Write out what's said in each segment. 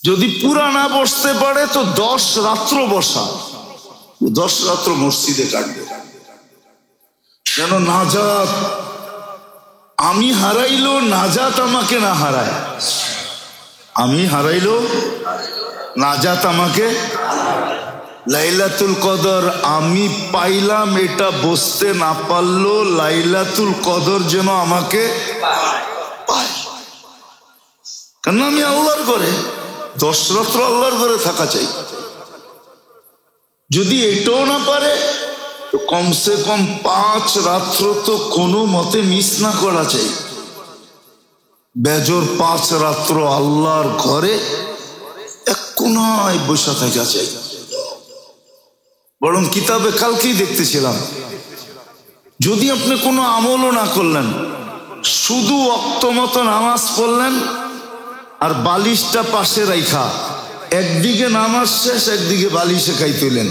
যদি পুরা না বসতে পারে তো 10 রাত্র বসা, 10 রাত্র মসজিদে কাটবে, যেন নাজাত আমি হারাইলো, নাজাত আমাকে না হারায়। আমি হারাইলো, নাজাত আমাকে। লাইলাতুল কদর আমি পাইলাম, এটা বসতে না পারলো, লাইলাতুল কদর যেন আমাকে পায়। কেন আমি আল্লাহর ঘরে, 10 রাত্র আল্লাহর ঘরে থাকা চাই। যদি এটাও না পারে তো কমসে কম 5 রাত্র তো কোনো মতে মিস না করা চাই। বেজর 5 রাত্র আল্লাহর ঘরে এক কোনায় বসে থাকা চাই। বরং কিতাবে কালকেই দেখতেছিলাম, যদি আপনি কোনো আমলও না করলেন, শুধু ওয়াক্ত মতো নামাজ পড়লেন আর বালিশটা পাশে রাইখা একদিকে নামাজ শেষ একদিকে বালিশে খাইতেলেন,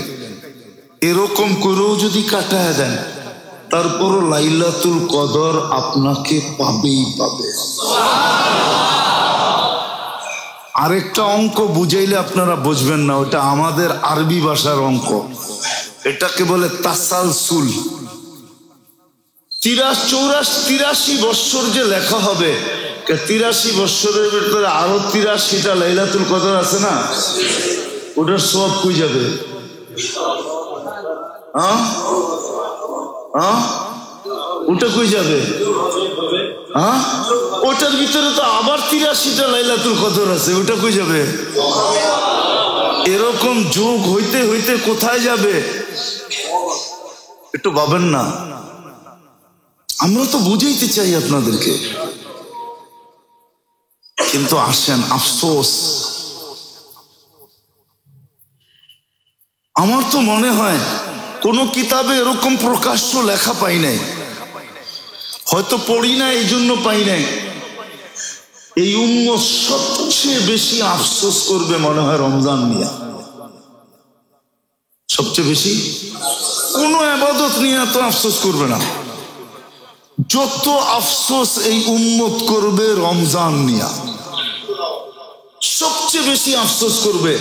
এরকম করেও যদি কাটায় দেন, তারপরও লাইলাতুল কদর আপনাকে পাবেই পাবে। আরেকটা অঙ্ক বুঝাইলে আপনারা বুঝবেন না, ওটা আমাদের আরবি ভাষার অঙ্ক, এটাকে বলে তাসালসুল। 83 বৎসর যে লেখা হবে, 83 বৎসরের ভিতরে আরো 83টা লাইলাতুল কদর আছে না, ওটার সব কই যাবে? ওটা কই যাবে? ওটার ভিতরে তো আবার 83টা লাইলাতুল কদর আছে, ওটা কই যাবে? এরকম যোগ হইতে হইতে কোথায় যাবে একটু ভাবেন না। আমরা তো বুঝাইতে চাই আপনাদেরকে, কিন্তু আসেন, আফসোস আমার তো মনে হয় কোন কিতাবে এরকম প্রকাশ্য লেখা পাই নাই, হয়তো পড়ি না এই জন্য পাই নাই। এই উম্মত সবচেয়ে বেশি আফসোস করবে মনে হয় রমজান নিয়ে, সবচেয়ে বেশি। কোনো ইবাদত নিয়ে এত আফসোস করবে না, যত আফসোস এই উম্মত করবে রমজান নিয়ে। সবচেয়ে বেশি আফসোস করবে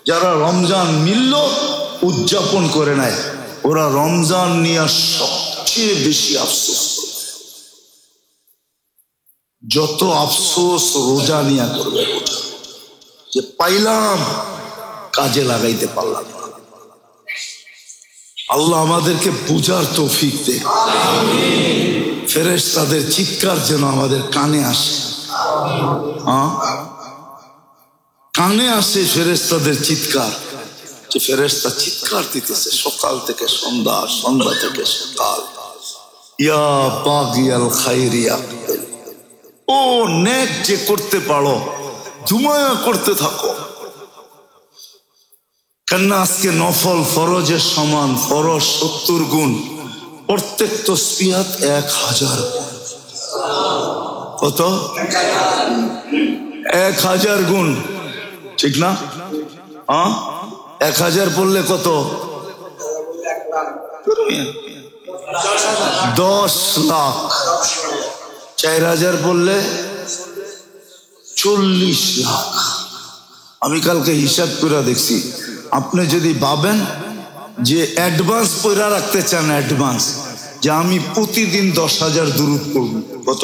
যারা রমজান মিলল উদযাপন করে নাই, ওরা রমজান নিয়ে সবচেয়ে বেশি আফসোস করবে। যত আফসোস রোজা নিয়ে করবে, যে পাইলাম কাজে লাগাইতে পারলাম না। আল্লাহ আমাদেরকে বুঝার তৌফিক দেয়। ফেরেশতাদের চিৎকার যেন আমাদের কানে আসে, কানে আসে ফেরেশতাদের চিৎকার, যে ফেরেশতা চিৎকার দিতেছে সকাল থেকে সন্ধ্যা, সন্ধ্যা থেকে সকাল, ইয়া বাগিয়াল খায়রিয়া, ও নেক যে করতে পারো জুমায়া করতে থাকো। কেননা আজকে নফল ফরজের সমান, ফরজ 70 গুণ, প্রত্যেক তসবিহাত 1000। কত? 1000 গুণ, ঠিক না? 1000 পড়লে কত? 10 লাখ। 4000 পড়লে 40 লাখ। আমি কালকে হিসাব করে দেখছি, আপনি যদি ভাবেন যে অ্যাডভান্স পয়রা রাখতে চান, অ্যাডভান্স যে আমি প্রতিদিন 10,000 দুরূদ পড়ব, কত?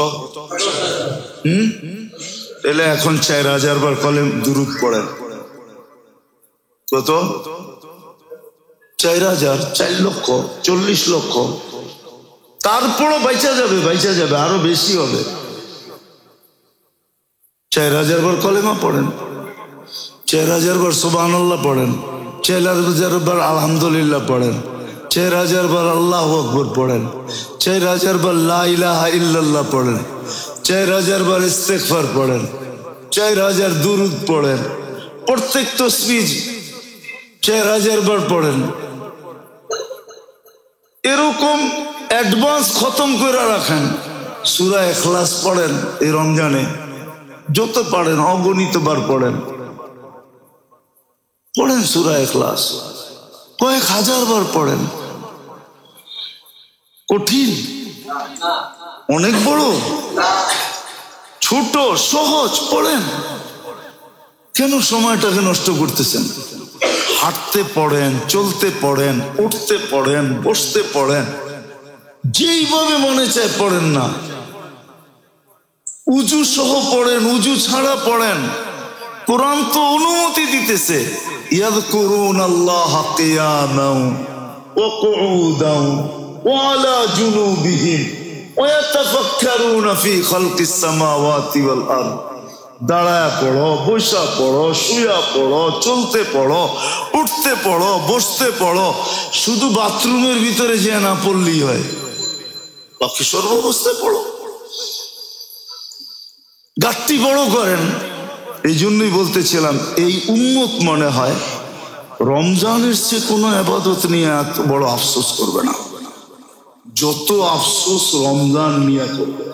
তাহলে এখন 4000 বার কলেম দুরূদ পড়েন, কত? 4000, 4 লক্ষ, 40 লক্ষ। তারপরও বাইচা যাবে, বাইচা যাবে, আরো বেশি হবে। 4000 বার কলেমা পড়েন, 4000 বার সুবহানাল্লাহ পড়েন, 4000 বার আলহামদুলিল্লাহ পড়েন, 4000 বার আল্লাহু আকবার পড়েন, 4000 বার লা ইলাহা ইল্লাল্লাহ পড়েন, 4000 বার ইস্তেগফার পড়েন, 4000 দুরূদ পড়েন, প্রত্যেক তাসবিহ 4000 বার পড়েন। এরকম অ্যাডভান্স খতম করে রাখেন। সূরা ইখলাস পড়েন এই রমজানে, যত পারেন অগণিত বার পড়েন, পড়েন সূরা ইখলাস, কয়েক হাজার বার পড়েন। কঠিন? অনেক বড়? ছোট? সহজ? পড়েন। কেন সময়টাকে নষ্ট করতেছেন? হাঁটতে পড়েন, চলতে পড়েন, উঠতে পড়েন, বসতে পড়েন, যেইভাবে মনে চায় পড়েন না। উজু সহ পড়েন, উজু ছাড়া পড়েন। কোরআন তো অনুমতি দিতেছে, ইয়াযকুরুনাল্লাহা কিয়ামান ওয়া কুউদান ওয়া আলা জুনুবিহিম ওয়া ইয়াতাফাক্কারুনা ফি খালকিস সামাওয়াতি ওয়াল আরদ। দাঁড়ায় পড়ো, বসা পড়ো, শুয়া পড়ো, চলতে পড়ো, উঠতে পড়ো, বসতে পড়ো। শুধু বাথরুমের ভিতরে যে না পড়লেই হয়, বাকি সর্বাবস্থায় পড়ো। গাঁটটি বড় করেন। এই জন্যই বলতেছিলাম, এই উম্মত মনে হয় রমজানের চেয়ে কোনো ইবাদত নিয়ে এত বড় আফসোস করবে না, যত আফসোস রমজান নিয়ে করবে।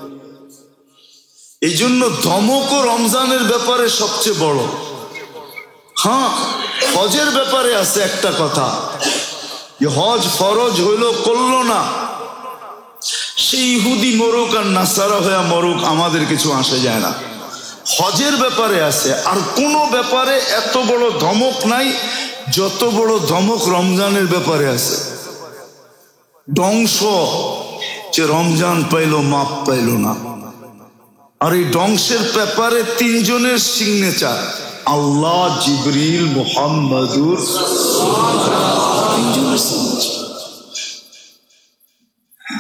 এই জন্য ধমকও রমজানের ব্যাপারে সবচেয়ে বড়। হ্যাঁ, হজের ব্যাপারে আছে একটা কথা, যে হজ ফরজ হইল, করলো না, সেই ইহুদি মরুক আর নাসারা হয়ে মরুক, আমাদের কিছু আসে যায় না। হজের ব্যাপারে আছে। আর কোন ব্যাপারে এত বড় ধমক নাই যত বড় ধমক রমজানের ব্যাপারে আছে। ধ্বংস, যে রমজান পাইল, মাপ পাইল না। আর এই ধ্বংসের ব্যাপারে তিনজনের সিগনেচার, আল্লাহ, জিবরিল, মুহাম্মাদুর। তিনজনের সিগনেচার।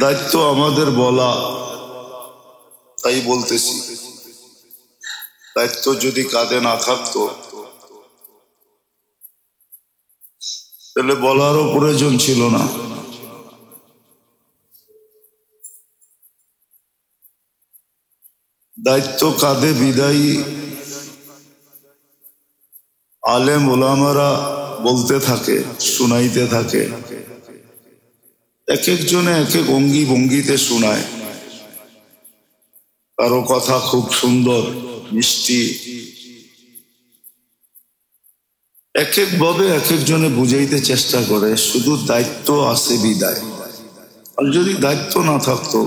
দায়িত্ব আমাদের বলা, তাই বলতেছি। দায়িত্ব যদি কাঁধে না থাকতো তাহলে বলারও প্রয়োজন ছিল না। দায়িত্ব কাঁধে বিদায়ী আলেম ওলামারা বলতে থাকে, শুনাইতে থাকে। এক একজনে এক এক অঙ্গি ভঙ্গিতে শোনায়। কারো কথা খুব সুন্দর, মিষ্টি, এক এক ভাবে এক একজনে বুঝাইতে চেষ্টা করে। শুধু দায়িত্ব আছে বিদায়। আর যদি দায়িত্ব না থাকতো,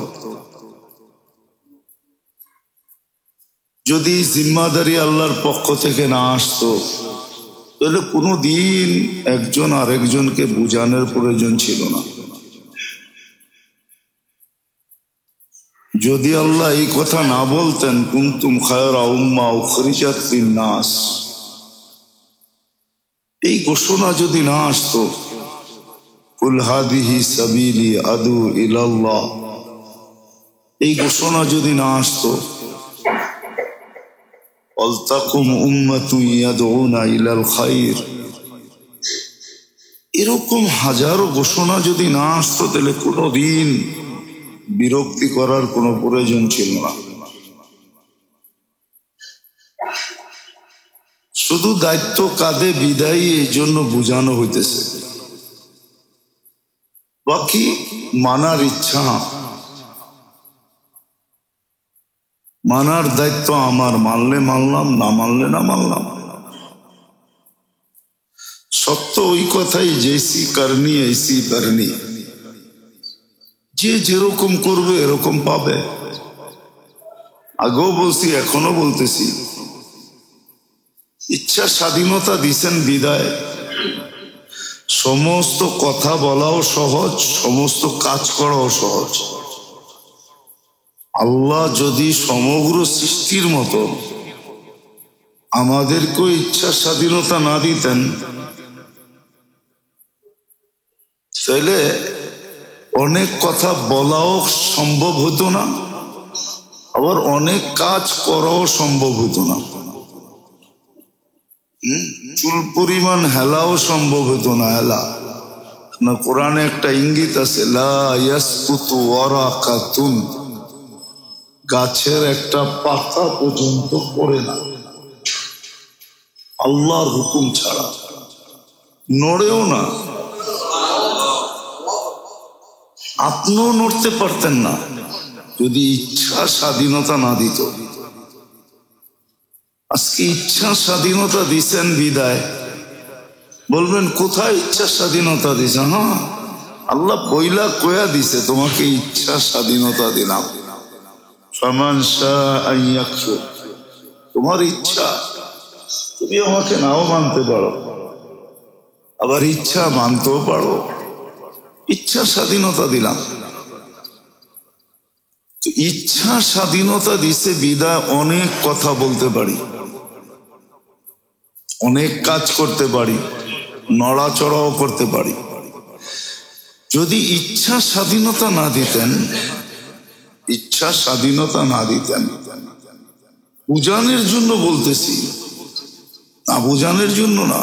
যদি জিম্মাদারি আল্লাহর পক্ষ থেকে না আসতো, তাহলে কোনোদিন একজন আরেকজনকে বুঝানোর প্রয়োজন ছিল না। যদি আল্লাহ এই কথা না বলতেন, কুনতুম খায়রা উম্মাহ উখরিজাত লিন-নাস, এই ঘোষণা যদি না আসতো, কুল হাদিহি সাবিলি আদু ইলাল্লাহ, এই ঘোষণা যদি না আসতো, ওয়ালতাকুম উম্মাতুন ইয়াদউনা ইলাল খায়র, এরকম হাজারো ঘোষণা যদি না আসতো, তাহলে কোনোদিন বিরক্তি করার কোনো প্রয়োজন ছিল না। শুধু দায়িত্ব কাঁধে বিদায়ী, এই জন্য বুঝানো হইতেছে। বাকি মানার ইচ্ছা, মানার দায়িত্ব আমার। মানলে মানলাম, না মানলে না মানলাম। সত্য ওই কথাই, জেসি করনি ऐसी করনি। যে যেরকম করবে এরকম পাবে। আগেও বলছি, এখনো বলতেছি, ইচ্ছা স্বাধীনতা দিছেন বিদায়। সমস্ত কথা বলাও সহজ, সমস্ত কাজ করাও সহজ। আল্লাহ যদি সমগ্র সৃষ্টির মতো আমাদেরকেও ইচ্ছা স্বাধীনতা না দিতেন, তাহলে অনেক কথা বলাও সম্ভব হতো না, আবার অনেক কাজ করাও সম্ভব হতো না। চুল পরিমাণ হেলাও সম্ভব হতো না। হেলা না, কোরআনে একটা ইঙ্গিত আছে, লা ইয়াসকুতু ওয়ারাকাতুন, গাছের একটা পাতা পর্যন্ত পড়ে না আল্লাহর হুকুম ছাড়া, নড়েও না। আপনিও নড়তে পারতেন না যদি ইচ্ছা স্বাধীনতা না দিত। আজকে ইচ্ছা স্বাধীনতা দিছেন বিদায়। বলবেন কোথায় ইচ্ছা স্বাধীনতা দিছে? হ্যাঁ, আল্লাহ পয়লা কয়া দিছে, তোমাকে ইচ্ছা স্বাধীনতা দিলাম। ফামান শাআ আন ইয়াকফুর, তোমার ইচ্ছা। তুমি আমাকে নাও মানতে পারো, আবার ইচ্ছা মানতেও পারো। ইচ্ছা স্বাধীনতা দিলাম। ইচ্ছা স্বাধীনতা দিছে বিদায় অনেক কথা বলতে পারি, অনেক কাজ করতে পারি, নড়াচড়াও করতে পারি। যদি ইচ্ছা স্বাধীনতা না দিতেন, ইচ্ছা স্বাধীনতা না দিতেন, বুঝানোর জন্য বলতেছি, না বুঝানোর জন্য না।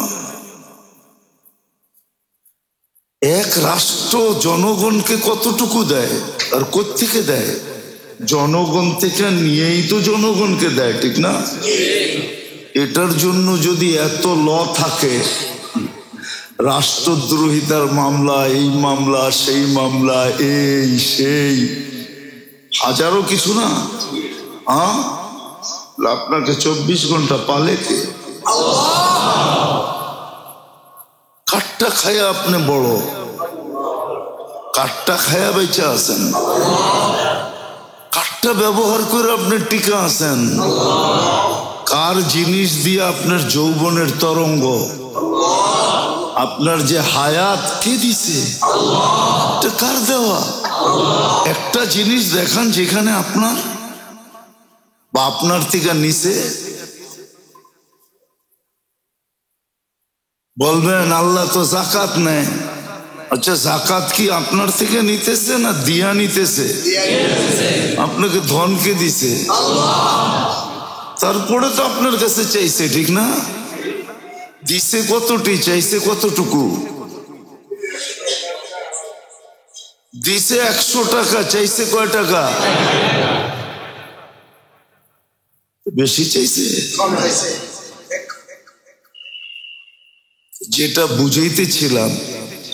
এক রাষ্ট্র জনগণকে কতটুকু দেয় আর কোত্থেকে দেয়? জনগণ থেকে নিয়েই তো জনগণকে দেয়, ঠিক না? এটার জন্য যদি এত ল থাকে, রাষ্ট্রদ্রোহিতার মামলা, এই মামলা, সেই মামলা, এই সেই হাজারো কিছু না, আপনাকে 24 ঘন্টা পালে কে? কাঠটা খায়া আপনি বড়, কাঠটা খায়া বেঁচে আছেন, কাঠটা ব্যবহার করে আপনি টিকা আছেন। কার জিনিস দিয়ে আপনার যৌবনের তরঙ্গ, আপনার যে হায়াত কে দিছে? এটা কার দেওয়া? একটা জিনিস দেখান যেখানে আপনার বা আপনার থেকে নিছে। বলবেন আল্লাহ তো জাকাত নেয়। আচ্ছা, জাকাত কি আপনার থেকে নিতেছে না দিয়া নিতেছে? আপনাকে ধন কে দিছে? তারপরে তো আপনার কাছে চাইছে, ঠিক না? দিছে কতটি, চাইছে কতটুকু? দিছে 100 টাকা, চাইছে কয় টাকা? বেশি চাইছে। যেটা বুঝাইতেছিলাম,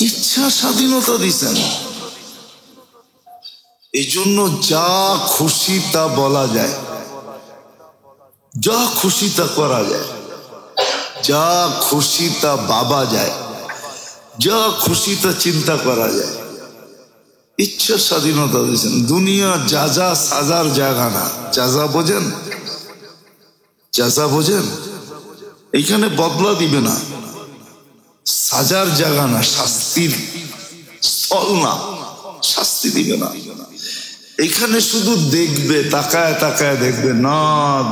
ইচ্ছা স্বাধীনতা দিছেন, এই জন্য যা খুশি তা বলা যায়, যা খুশি তা করা যায়, যা খুশি তা ভাবা যায়, যা খুশি তা চিন্তা করা যায়। ইচ্ছা স্বাধীনতা দিয়েছেন। দুনিয়া যাজা সাজার জায়গা না। যাজা বোঝেন? যাজা বোঝেন? এইখানে বদলা দিবে না, সাজার জায়গা না, শাস্তির স্থল না, শাস্তি দিবে না। এখানে শুধু দেখবে, তাকায় তাকায় দেখবে। না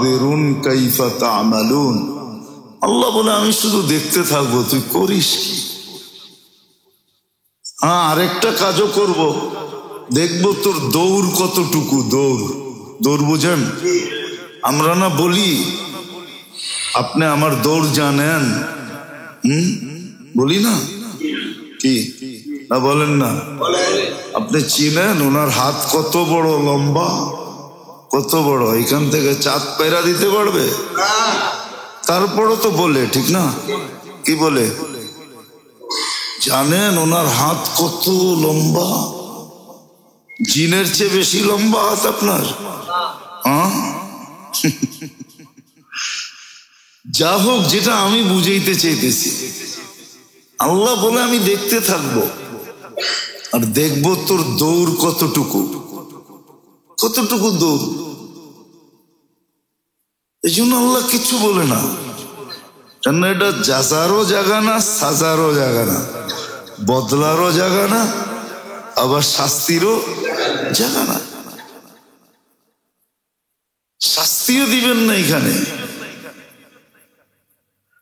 বেরুন কাইফা তা'মালুন, আল্লাহ বলে আমি শুধু দেখতে থাকবো, তুই করিস কি? হ্যাঁ, আরেকটা কাজও করব, দেখবো তোর দৌড় কতটুকু। দৌড়, দৌড় বুঝেন? আমরা না বলি আপনি আমার দৌড় জানেন, বলি না কি? না বলেন না? আপনি চিনেন ওনার হাত কত বড় লম্বা, কত বড়? এখান থেকে চাঁদ পেরা দিতে পারবে? তারপরও তো বলে, ঠিক না? কি বলে? জানেন ওনার হাত কত লম্বা? জিনের চেয়ে বেশি লম্বা হাত আপনার। যা হোক, যেটা আমি বুঝাইতে চাইতেছি, আল্লাহ বলে আমি দেখতে থাকবো আর দেখবো তোর দৌড় কতটুকু, কতটুকু দৌড়। এই জন্য আল্লাহ কিছু বলে না, কেন? এটা যাজারও জায়গা না, সাজারও জায়গা না, বদলারও জায়গা না, আবার শাস্তিরও জায়গা না। শাস্তিও দিবেন না এখানে।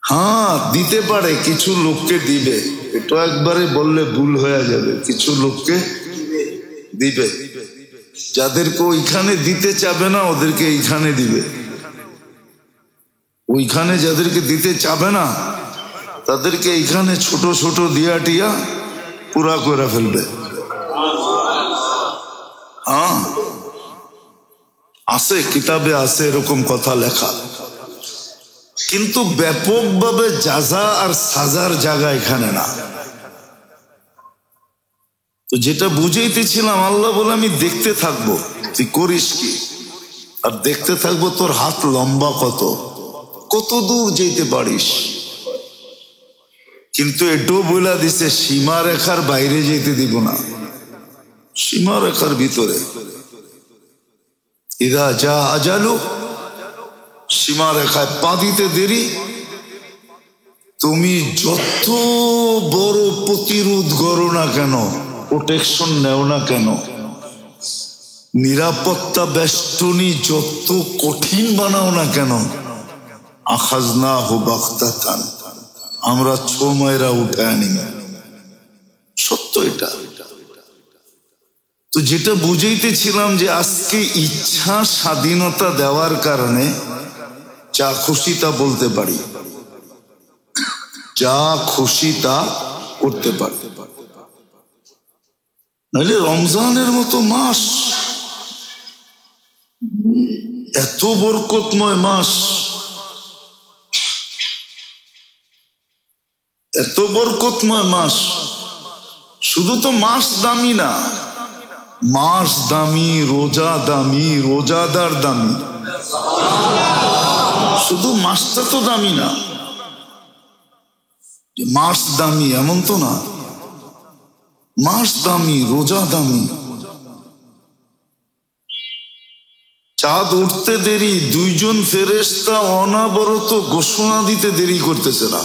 হ্যাঁ, দিতে পারে, কিছু লোককে দিবে, এটা একবারে বললে ভুল হয়ে যাবে। কিছু লোককে দিবে, যাদেরকে ওইখানে দিতে চাবে না ওদেরকে এইখানে দিবে। ওইখানে যাদেরকে দিতে চাবে না তাদেরকে এইখানে ছোট ছোট দিয়া টিয়া পুরা করে ফেলবে। হ্যাঁ, আছে, কিতাবে আছে এরকম কথা লেখা। কিন্তু ব্যাপকভাবে যাজা আর সাজার জায়গা এখানে না। তো যেটা বুঝাইতেছিলাম, আল্লাহ বলে আমি দেখতে থাকবো তুই করিস কি, আর দেখতে থাকবো তোর হাত লম্বা কত, কত দূর যেতে পারিস। কিন্তু এটাও বলে দিছে সীমা রেখার বাইরে যেতে দিব না, সীমা রেখার ভিতরে। ইদা যা আজালু, সীমা রেখায় পা দিতে দেরি, তুমি যত বড় প্রতিরোধ করো না কেন, প্রোটেকশন নেও না কেন, নিরাপত্তা বেষ্টনী যত কঠিন বানাও না কেন, আখাজনাহু বাগতাতান, আমরা ছোমাইরা উঠে আনি। সত্য এটা। তো যেটা বুঝাইতেছিলাম যে আজকে ইচ্ছা স্বাধীনতা দেওয়ার কারণে যা খুশি তা বলতে পারি, যা খুশি তা করতে পারি। নাহলে রমজানের মতো মাস, এত বরকতময় মাস, এত বরকতময় মাস, শুধু তো মাস দামি না, মাস দামি, রোজা দামি, রোজাদার দামি। শুধু মাসটা তো দামি না, মাস দামি এমন তো না, মাস দামি, রোজা দামি। চাঁদ উঠতে দেরি, দুইজন ফেরেশতা অনাবরত ঘোষণা দিতে দেরি করতেছে না।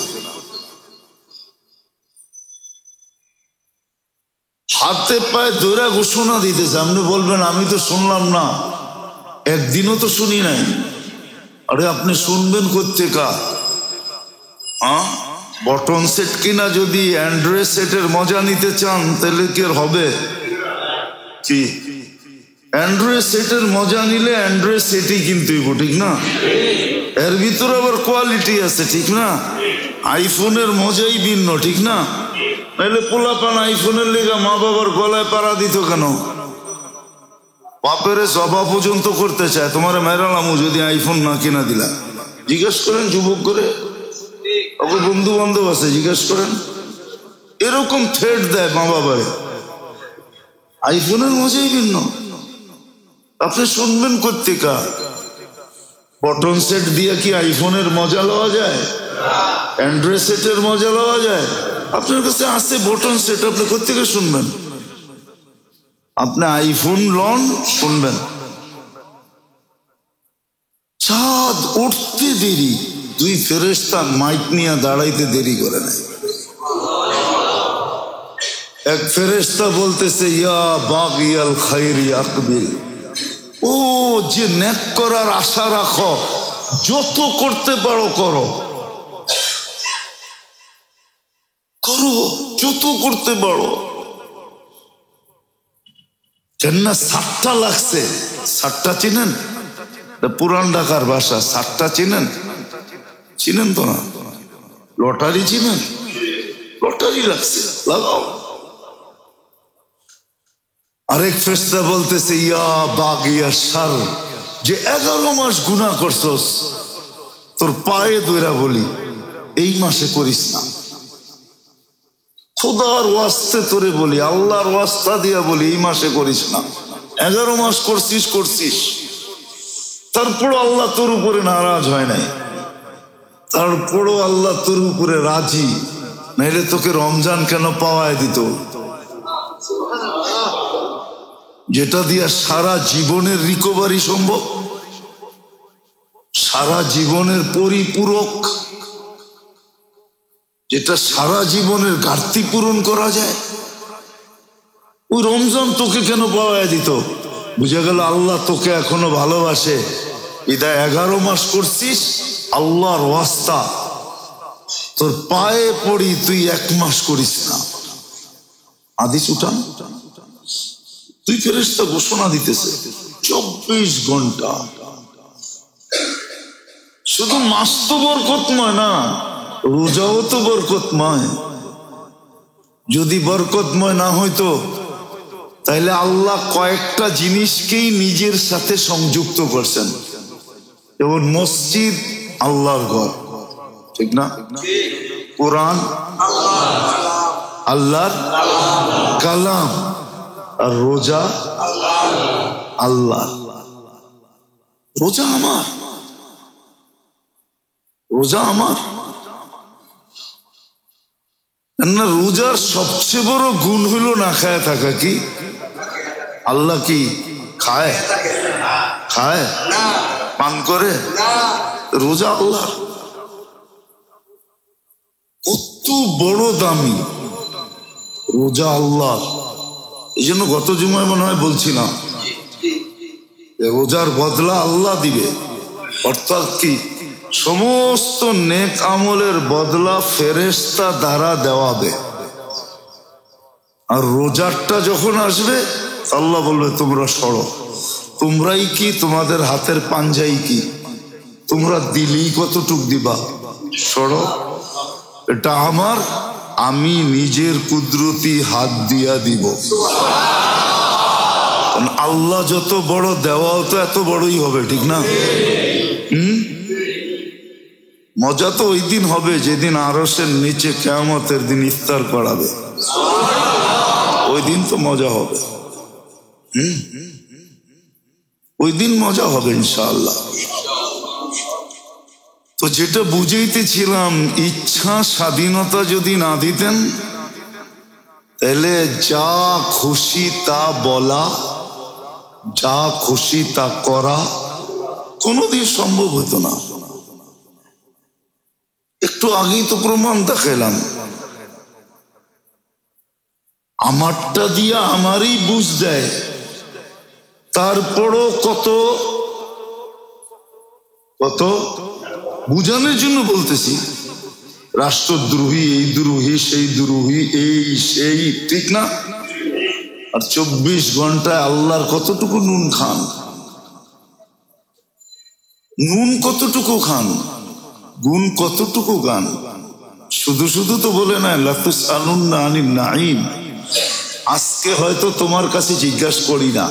হাতে পায়ে ধরে ঘোষণা দিতেছে। আপনি বলবেন আমি তো শুনলাম না, একদিনও তো শুনি নাই। আরে আপনি শুনবেন কোত্থেকা? বটন সেট কিনা যদি অ্যান্ড্রয়েড সেটের মজা নিতে চান তাহলে কি আর হবে? কি অ্যান্ড্রয়েড সেটের মজা নিলে অ্যান্ড্রয়েড সেটই কিনতে হইব, ঠিক না? এর ভিতরে আবার কোয়ালিটি আছে, ঠিক না? আইফোনের মজাই ভিন্ন, ঠিক না? নাহলে পোলাপান আইফোনের লেগা মা বাবার গলায় পাড়া দিত কেন? বাপের সভা পর্যন্ত করতে চায়, তোমার মেরালামু যদি আইফোন না কিনা দিলা। জিজ্ঞেস করেন যুবক করে, ওকে বন্ধু বান্ধব আছে, জিজ্ঞেস করেন। এরকম থ্রেড দেয় মা বাবারে, আইফোনের মজাই ভিন্ন। আপনি শুনবেন কোত্থেকা? বটন সেট দিয়ে কি আইফোনের মজা লওয়া যায়? অ্যান্ড্রয়েড সেটের মজা লওয়া যায়? আপনার কাছে আছে বটন সেট, আপনি কোত্থেকে শুনবেন? আপনি আইফোন লন, শুনবেন। চাঁদ উঠতে দেরি, দুই ফেরেশতা মাইক নিয়ে দাঁড়াইতে দেরি করে নাই। এক ফেরেশতা বলতেছে ইয়া বাগিয়াল খাইরি আকবিল, ও যে নেক করার আশা রাখো, যত করতে পারো করো, করো যত করতে পারো। জান্নাত 7টা লাগছে। 7টা চিনেন? পুরান ঢাকার ভাষা। 7টা চিনেন? চিনেন তো না? লটারি চিনেন? লটারি লাগছে, লাগাও। আরেক ফেরেশতা বলতেছে ইয়া বাগিয়া শার, যে 11 মাস গুনাহ করছস, তোর পায়ে ধইরা বলি এই মাসে করিস না। খোদার ওয়াস্তে তোরে বলি, আল্লাহর ওয়াস্তা দিয়া বলি এই মাসে করিস না। 11 মাস করছিস, তারপরও আল্লাহ তোর উপরে নারাজ হয় নাই, তারপরও আল্লাহ তোর উপরে রাজি, নাইলে তোকে রমজান কেন পাওয়ায় দিত? যেটা দিয়া সারা জীবনের রিকভারি সম্ভব, সারা জীবনের পরিপূরক, যেটা সারা জীবনের ঘাটতি পূরণ করা যায়, ওই রমজান তোকে কেন পাওয়ায় দিত? বুঝা গেল আল্লাহ তোকে এখনো ভালোবাসে। এটা 11 মাস করছিস আল্লাহর ওয়াস্তা, তোর পায়ে পড়ি তুই 1 মাস করিস না। হাদিস উঠান। তুই ফেরেশতা ঘোষণা দিতেছে 24 ঘন্টা। শুধু মাস তো বরকতময় না, রোজাও তো বরকতময়। যদি বরকতময় না হইতো তাইলে আল্লাহ কয়েকটা জিনিসকেই নিজের সাথে সংযুক্ত করছেন। যেমন মসজিদ আল্লাহর ঘর, ঠিক না? কোরআন আল্লাহর কালাম, আর রোজা আল্লাহ। রোজা আমার, রোজা আমার না। রোজার সবচেয়ে বড় গুণ হইল না খায় থাকা। কি আল্লাহ কি খায়? খায়? পান করে? রোজা আল্লাহ। বড় দামি রোজা আল্লাহ। এই জন্য গত জুমায় মনে হয় বলছিলাম রোজার বদলা আল্লাহ দিবে, অর্থাৎ কি সমস্ত নেক আমলের বদলা ফেরেশতা দ্বারা দেওয়াবে। আর রোজারটা যখন আসবে আল্লাহ বলবে তোমরা সরো, তোমরাই কি তোমাদের হাতের পাঞ্জাই কি, তোমরা দিলেই কতটুক দিবা, সরো, এটা আমার, আমি নিজের কুদরতি হাত দিয়া দিব। আল্লাহ যত বড়, দেওয়াও তো এত বড়ই হবে, ঠিক না? মজা তো ওই দিন হবে যেদিন আরশের নিচে কিয়ামতের দিন ইফতার করাবে, ওই দিন তো মজা হবে। ওই দিন মজা হবে ইনশাআল্লাহ। তো যেটা বুঝাইতেছিলাম, ইচ্ছা স্বাধীনতা যদি না দিতেন তাহলে যা খুশি তা বলা, যা খুশি তা করা কোনোদিন সম্ভব হতো না। একটু আগেই তো প্রমাণ দেখালাম, আমারটা দিয়া আমারই বুঝ দেয়, তারপরও কত কত বুঝানোর জন্য বলতেছি, রাষ্ট্রদ্রোহী, এই দ্রোহী, সেই দ্রোহী, এই সেই, ঠিক না? আর 24 ঘন্টায় আল্লাহর কতটুকু নুন খান, নুন কতটুকু খান, গুণ কতটুকু গান। শুধু শুধু তো বলে না লাতুসআলুন্না আনিন নাঈম, আজকে হয়তো তোমার কাছে জিজ্ঞাসা করি না,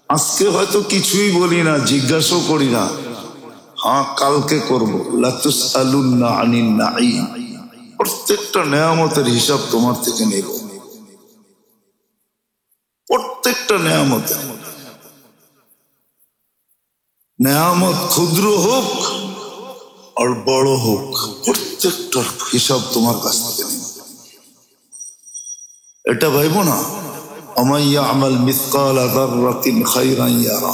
আজকে হয়তো কিছুই বলি না, জিজ্ঞাসাও করি না, হ্যাঁ কালকে করব। লাতুসআলুন্না আনিন নাঈম, প্রত্যেকটা নেয়ামতের হিসাব তোমার থেকে নেব, প্রত্যেকটা নেয়ামতের। নেয়ামত ক্ষুদ্র হোক আর বড় হোক, প্রত্যেকটার হিসাব তোমার কাছ থেকে নেব। এটা ভাইব না, ওমান ইয়ামাল মিসকালা যাররাতিন খায়রান ইয়ারা,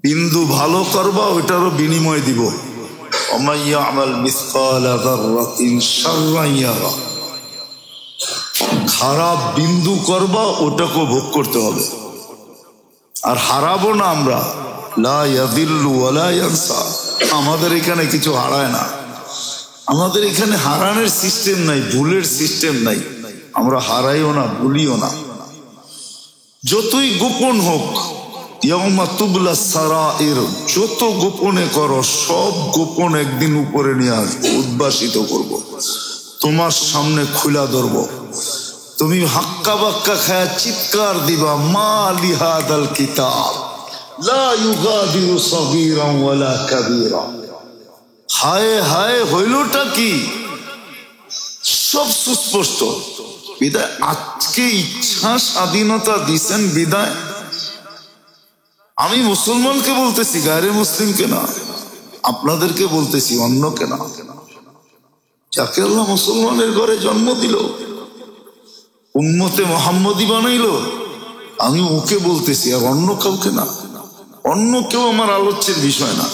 বিন্দু ভালো করবা ওইটারও বিনিময় দিব। ওমান ইয়ামাল মিসকালা যাররাতিন শাররান ইয়ারা, খারাপ বিন্দু করবা ওটাকেও ভোগ করতে হবে। আর হারাবো না আমরা, লা ইয়াদিল্লু ওয়ালা ইয়ানসা, আমাদের এখানে কিছু হারায় না, আমাদের এখানে হারানোর সিস্টেম নাই, ভুলের সিস্টেম নাই, আমরা হারাইও না, ভুলিও না। যতই গোপন হোক, ইয়াউমা তুবলা সারাইর, যত গোপনে করো সব গোপন একদিন উপরে নিয়ে আসবো, উদ্ভাসিত করব, তোমার সামনে খুলা ধরবো। তুমি হাক্কা বাক্কা খায়া চিৎকার দিবা, মা লিহাদাল কিতাব লা ইউগাদিরু সগীরান ওয়ালা কাবীরা, হায় হায় হইলটা কি, সব সুস্পষ্ট। বিদায় আজকে ইচ্ছা স্বাধীনতা দিছেন, বিদায় আমি মুসলমানকে বলতেছি, গায়রে মুসলিমকে না, আপনাদেরকে বলতেছি, অন্যকে না। যাকে আল্লাহ মুসলমানের ঘরে জন্ম দিল, উম্মতে মুহাম্মদী বানাইলো, আমি ওকে বলতেছি, আর অন্য কাউকে না। অন্য কেউ আমার আলোচ্যের বিষয় না,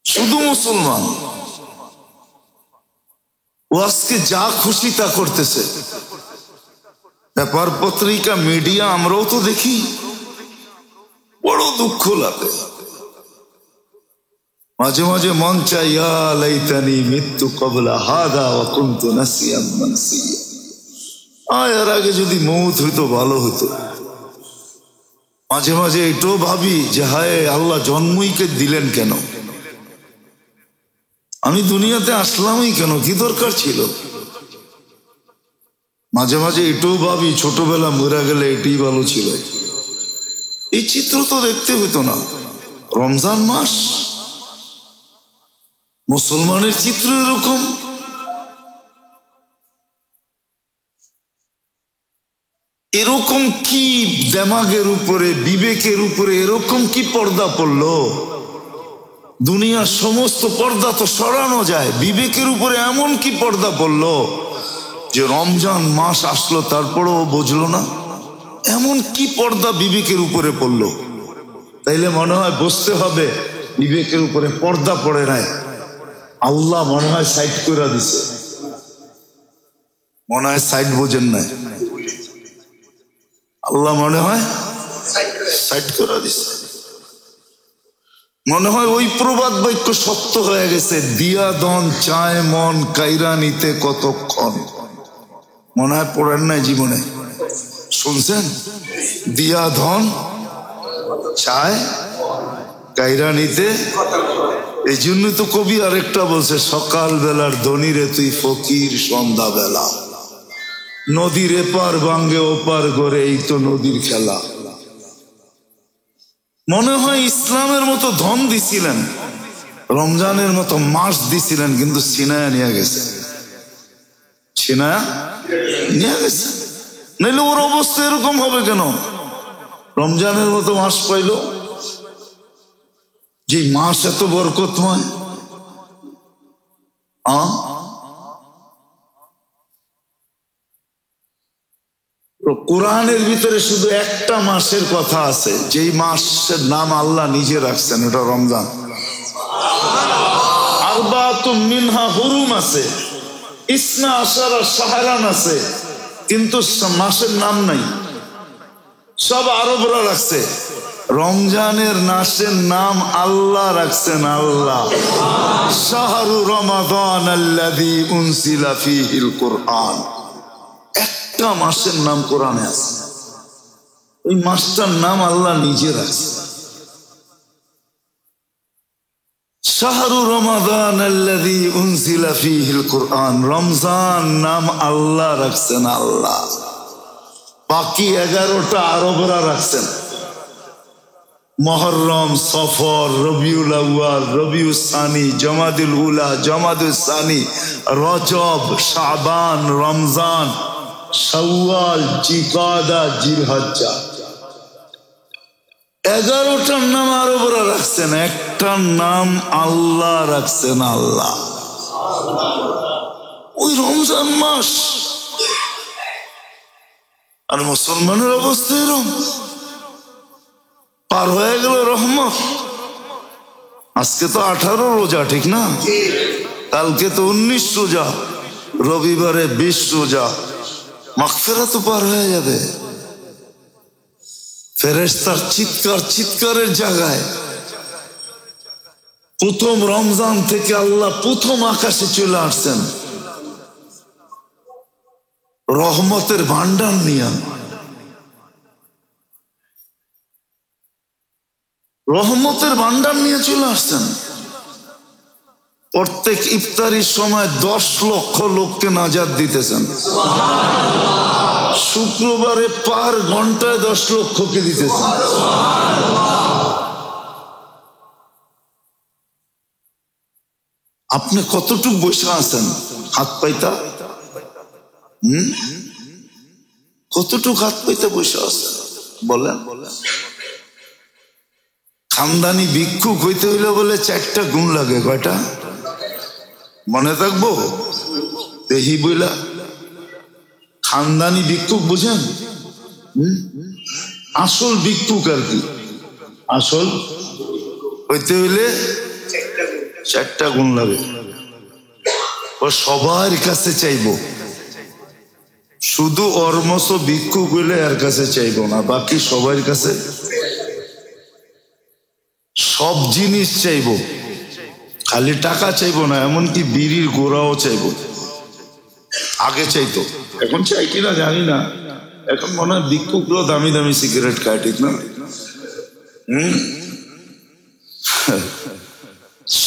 শুধু মুসলমান। ও আজকে যা খুশি তা করতেছে, পেপার পত্রিকা মিডিয়া আমরাও তো দেখি, বড় দুঃখ লাগে। মাঝে মাঝে মন চাই, ইয়া লাইতানি মিততু ক্বাবলা হাদা ওয়া কুনতু নাসিয়াম মানসিয়া, এর আগে যদি মউত হইতো ভালো হতো। মাঝে মাঝে এটাও ভাবি যে হায় আল্লাহ জন্মইকে দিলেন কেন, আমি দুনিয়াতে আসলামই কেন, কি দরকার ছিল। মাঝে মাঝে এটাও ভাবি ছোটবেলা মরে গেলে এটাই ভালো ছিল। এই চিত্র তো দেখতে হইতো না। রমজান মাস, মুসলমানের চিত্র এরকম। এরকম কি দেমাগের উপরে, বিবেকের উপরে এরকম কি পর্দা পড়লো? দুনিয়ার সমস্ত পর্দা তো সরানো যায়, বিবেকের উপরে এমন কি পর্দা পড়লো যে রমজান মাস আসলো তারপরেও বুঝলো না? এমন কি পর্দা বিবেকের উপরে পড়লো? তাইলে মনে হয় বুঝতে হবে বিবেকের উপরে পর্দা পড়ে নাই, আল্লাহ মনে হয় সাইড করে দিছে, মনে হয় সাইড বোঝেন নাই, আল্লাহ মনে হয় সাইড করে দিছে। মনে হয় ওই প্রবাদ বাক্য সত্য হয়ে গেছে, দিয়া দন চায় মন কাইরা নিতে কতক্ষণ। মনে হয় পড়েন নাই জীবনে, শুনছেন? দিয়া ধন চায় কাইরা নিতে। এই জন্য তো কবি আরেকটা বলছে, সকাল বেলার ধনীরে তুই ফকির সন্ধ্যা বেলা, নদীর এপার ভাঙ্গে ওপার করে, এই তো নদীর খেলা। মনে হয় ইসলামের মতো ধন দিছিলেন, রমজানের মতো মাস দিছিলেন, কিন্তু ছিনায়া নিয়ে গেছে, ছিনায়া নিয়ে গেছে। নাইলে ওর অবস্থা এরকম হবে কেন? রমজানের মতো মাস পাইল, যে মাস এত বরকতময়। কোরআনের ভিতরে শুধু একটা মাসের কথা আছে, যেই মাসের নাম আল্লাহ নিজে রাখছেন, ওটা রমজান। আরবাতুম মিনহা হুরুম আছে, ইসনা আশারা শাহরান আছে, কিন্তু মাসের নাম নাই, সব আরবরা রাখছে। রমজানের মাসের নাম আল্লাহ রাখছেন, আল্লাহ। শাহরু রমাদান আল্লাযী উনজিলা ফীহিল কুরআন, একটা মাসের নাম কোরআনে আছে, ওই মাসটার নাম আল্লাহ নিজে রাখছে। শাহরু রমাদান আল্লাযী উনজিলা ফীহিল কুরআন, রমজান নাম আল্লাহ রাখছেন, আল্লাহ। বাকি 11টা আরবরা রাখছেন, মুহররম, সফর, রবিউল আউয়াল, রবিউল সানি, জমাদুল উলা, জমাদুল সানি, রজব, শাবান, রমজান, শাওয়াল, জিকাদা, জিলহজ্জা। 11টার নাম আরবরা রাখছেন, একটার নাম আল্লাহ রাখছেন, আল্লাহ। ওই রমজান মাস, আর মুসলমানের অবস্থা এরকম। পার হয়ে গেল রহমত। আজকে তো 18 রোজা, ঠিক না? কালকে তো 19 রোজা, রবিবারে 20 রোজা, মাগফিরাত তো পার হয়ে যাবে। ফেরেশতার চিৎকার চিৎকারের জায়গায় প্রথম রমজান থেকে আল্লাহ প্রথম আকাশে চলে আসছেন রহমতের ভান্ডার নিয়ে। রহমতের ভান্ডার নিয়ে চলে আসছেন। প্রত্যেক ইফতারির সময় 10 লক্ষ লোককে নাজাত দিতেছেন। শুক্রবারে পার ঘন্টায় 10 লক্ষকে দিতেছেন। আপনি কতটুক বসে আছেন? হাত পাইতা কতটুক হাত পাইতে বসে আছেন বলেন? খানদানি ভিক্ষুক হইতে হইলে বলে 4টা গুণ লাগে। কয়টা মনে থাকবো? দেহি বইলা খানদানি ভিক্ষুক বুঝেন? আসল ভিক্ষুক আর কি। আসল হইতে হইলে 4টা গুণ লাগে। ও সবার কাছে চাইবো, শুধু ওর মতো ভিক্ষুক হইলে এর কাছে চাইবো না, বাকি সবার কাছে সব জিনিস চাইবো। খালি টাকা চাইবো না, এমনকি বিড়ির গোড়াও চাইবো। আগে চাইতো, এখন চাই কিনা জানি না। এখন মনে হয় ভিক্ষুকরাও দামি দামি সিগারেট খায়, ঠিক না?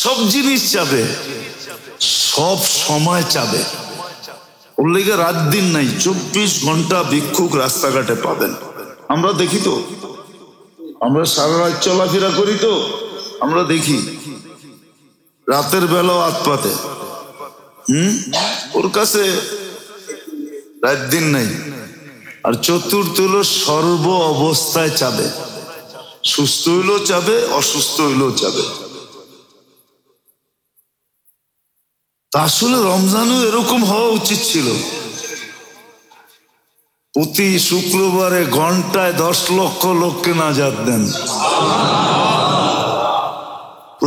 সব জিনিস চাবে, সব সময় চাবে। ওর লেগে রাত দিন নাই, 24 ঘন্টা ভিক্ষুক রাস্তাঘাটে পাবেন। আমরা দেখি তো, আমরা সারা রাত চলাফেরা করি তো, আমরা দেখি রাতের বেলাও হাত পাতে। ওর কাছে রাত দিন নাই। আর চতুর্থ হলো সর্ব অবস্থায় চাবে, সুস্থ হইলেও চাবে, অসুস্থ হইলেও চাবে। তা আসলে রমজানও এরকম হওয়া উচিত ছিল। প্রতি শুক্রবারে ঘন্টায় 10 লক্ষ লোককে নাজাত দেন।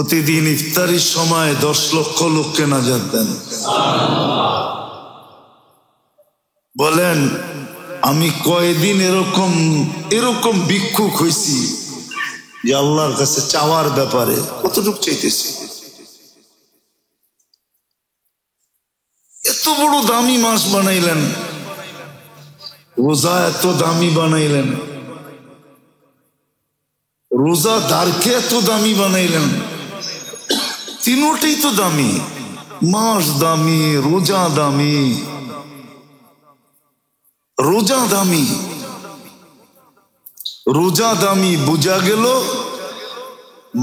প্রতিদিন ইফতারির সময় 10 লক্ষ লোককে নাজাত দেন। বলেন আমি কয়দিন এরকম ভিক্ষুক হয়েছি যে আল্লাহর কাছে চাওয়ার ব্যাপারে কতটুক চাইতেছি। এত বড় দামি মাস বানাইলেন, রোজা এত দামি বানাইলেন, রোজাদারকে এত দামি বানাইলেন। তিনোটাই তো দামি, মাস দামি, রোজা দামি। রোজা দামি, রোজা দামি বোঝা গেল।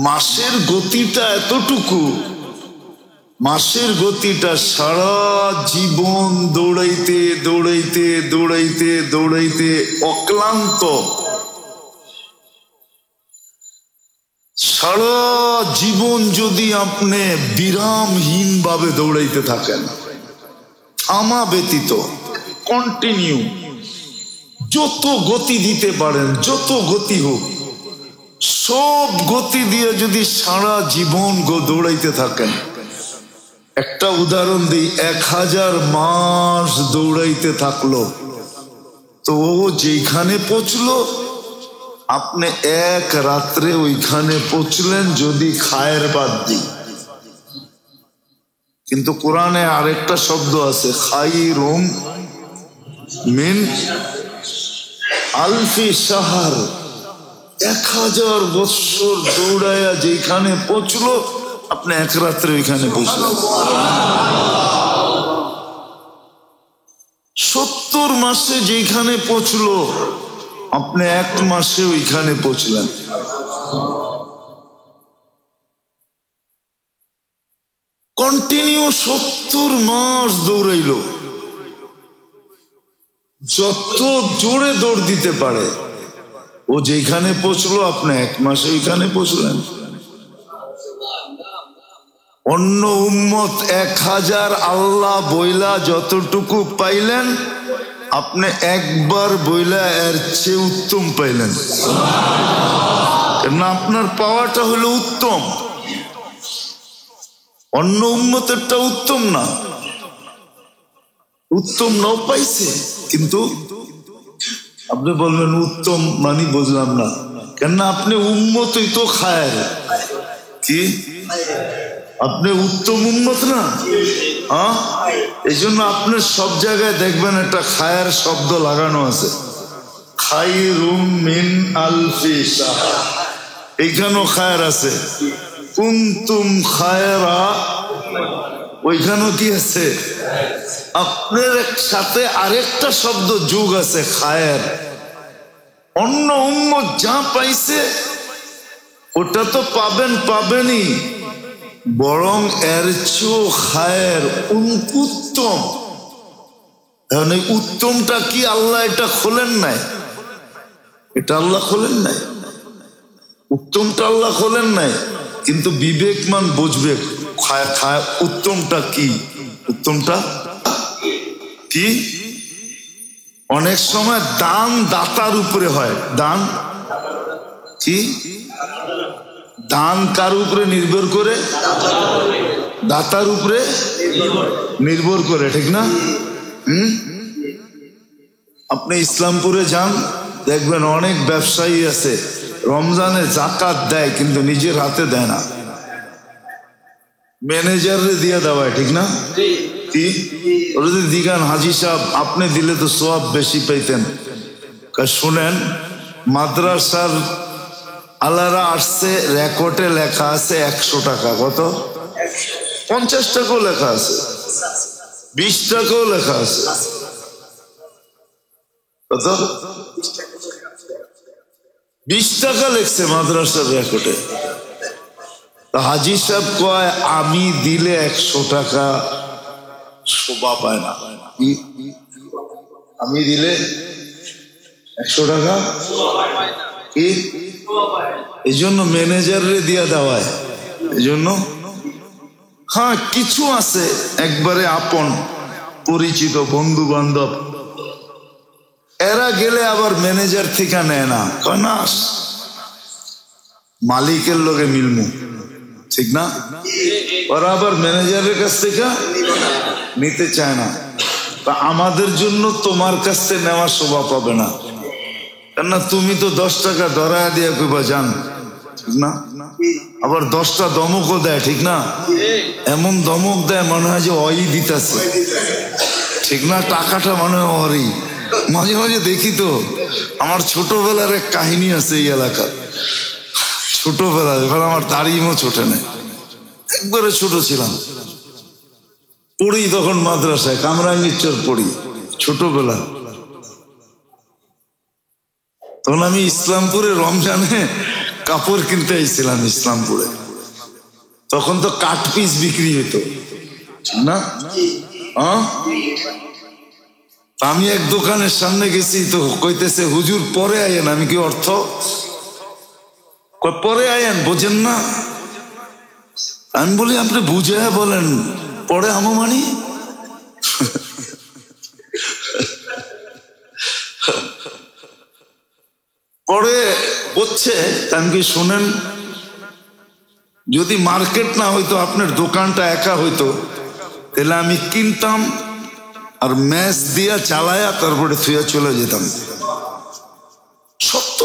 মাসের গতিটা এতটুকু, মাসের গতিটা সারা জীবন দৌড়াইতে দৌড়াইতে দৌড়াইতে দৌড়াইতে অক্লান্ত, সারা জীবন যদি আপনি বিরামহীন ভাবে দৌড়াইতে থাকেন, থামা ব্যতীত কন্টিনিউ, যত গতি দিতে পারেন, যত গতি হোক, সব গতি দিয়ে যদি সারা জীবন দৌড়াইতে থাকেন। একটা উদাহরণ দিই, 1000 মাস দৌড়াইতে থাকলো, তো ও যেখানে পৌঁছলো আপনি এক রাত্রে ওইখানে পৌঁছলেন যদি খায়ের বাদ দিই। কিন্তু কোরআনে আরেকটা শব্দ আছে, খাইরুম মিন আলফি শাহর। 1000 বছর দৌড়াইয়া যেখানে পৌঁছলো আপনি এক রাত্রে ওইখানে পৌঁছলেন। 70 মাসে যেখানে পৌঁছলো আপনি 1 মাসে ওইখানে পৌঁছলেন। কন্টিনিউ 70 মাস দৌড়াইল, যত জোরে দৌড় দিতে পারে ও যেখানে পৌঁছলো আপনি 1 মাসে ওইখানে পৌঁছলেন। অন্য উম্মত 1000 আল্লাহ বইলা যতটুকু পাইলেন আপনি একবার বইলা এর চেয়ে উত্তম পাইলেন। না, আপনার পাওয়াটা হলো উত্তম, অন্য উম্মতেরটা উত্তম না। উত্তম নাও পাইছে, কিন্তু আপনি বলবেন উত্তম মানে বুঝলাম না। কেননা আপনি উম্মতই তো খায়ের, কি আপনি উত্তম উম্মত না? এই জন্য আপনার সব জায়গায় দেখবেন একটা খায়ের শব্দ লাগানো আছে, খাইরুম মিন আলফি শাহর। এইখানেও খায়ের আছে, কুনতুম খায়রা, ওইখানেও কি আছে? আপনার সাথে আরেকটা শব্দ যোগ আছে, খায়ের। অন্য উম্মত যা পাইছে ওটা তো পাবেনই, বরং এর চেয়েও খায়ের, উত্তম। এখন এই উত্তমটা কি আল্লাহ এটা খোলেন নাই? এটা আল্লাহ খোলেন নাই, উত্তমটা আল্লাহ খোলেন নাই। কিন্তু বিবেকমান বুঝবে উত্তমটা কি, উত্তমটা কি। অনেক সময় দান দাতার উপরে হয়, দান কি, দান কার উপরে নির্ভর করে? দাতার উপরে নির্ভর করে, ঠিক না? আপনি ইসলামপুরে যান, দেখবেন অনেক ব্যবসায়ী আছে রমজানে জাকাত দেয় কিন্তু নিজের হাতে দেয় না, ম্যানেজারে দিয়ে দেওয়ায়, ঠিক না? কি ওরা যদি দিগান হাজি সাহেব আপনি দিলে তো সওয়াব বেশি পাইতেন। শুনেন, মাদ্রাসার আলারা আসছে, রেকর্ডে লেখা আছে 100 টাকা। কত? 50 টাকাও লেখা আছে, 20 টাকাও লেখা আছে। কত? 20 টাকা লেখছে মাদ্রাসার রেকর্ডে। হাজি সাহেব কয় আমি দিলে 100 টাকা শোভা পায় না। আমি দিলে 100 টাকা কি, এই জন্য ম্যানেজারে দিয়া দেওয়ায়। এই জন্য হ্যাঁ, কিছু আছে একবারে আপন পরিচিত বন্ধু বান্ধব, এরা গেলে আবার ম্যানেজার থেকে নেয় না, কয় না মালিকের লগে মিলমু, ঠিক না? ওরা আবার ম্যানেজারের কাছ থেকে নিতে চায় না। তা আমাদের জন্য তোমার কাছ থেকে নেওয়ার শোভা পাবে না, কেননা তুমি তো 10 টাকা ধরায় দিয়ে কইবা যান, ঠিক না? আবার 10টা দমকও দেয়, ঠিক না? এমন দমক দেয় মনে হয় যে অই দিতেছে, ঠিক না? টাকাটা মনে হয় ওরই। মাঝে মাঝে দেখি তো, আমার ছোটবেলার এক কাহিনী আছে এই এলাকার। ছোটবেলায় যখন আমার দাড়িও ছোটে নেই, একবারে ছোট ছিলাম, পড়ি তখন মাদ্রাসায়, কামরাঙ্গীরচর পড়ি ছোটবেলা। তখন আমি ইসলামপুরে রমজানে কাপড় কিনতে এসেছিলাম ইসলামপুরে। তখন তো কাট পিস বিক্রি হতো, ঠিক না? আমি এক দোকানের সামনে গেছি, তো কইতেছে হুজুর পরে আয়েন। আমি কি অর্থ পরে আয়েন বোঝেন না? আমি বলি আপনি বুঝে বলেন, পরে আমো মানি। পরে হচ্ছে আমি কি শোনেন, যদি মার্কেট না হইতো, আপনার দোকানটা একা হইতো, তাহলে আমি কিনতাম আর ম্যাচ দিয়া চালায়া তারপরে থুয়া চলে যেতাম। সত্য।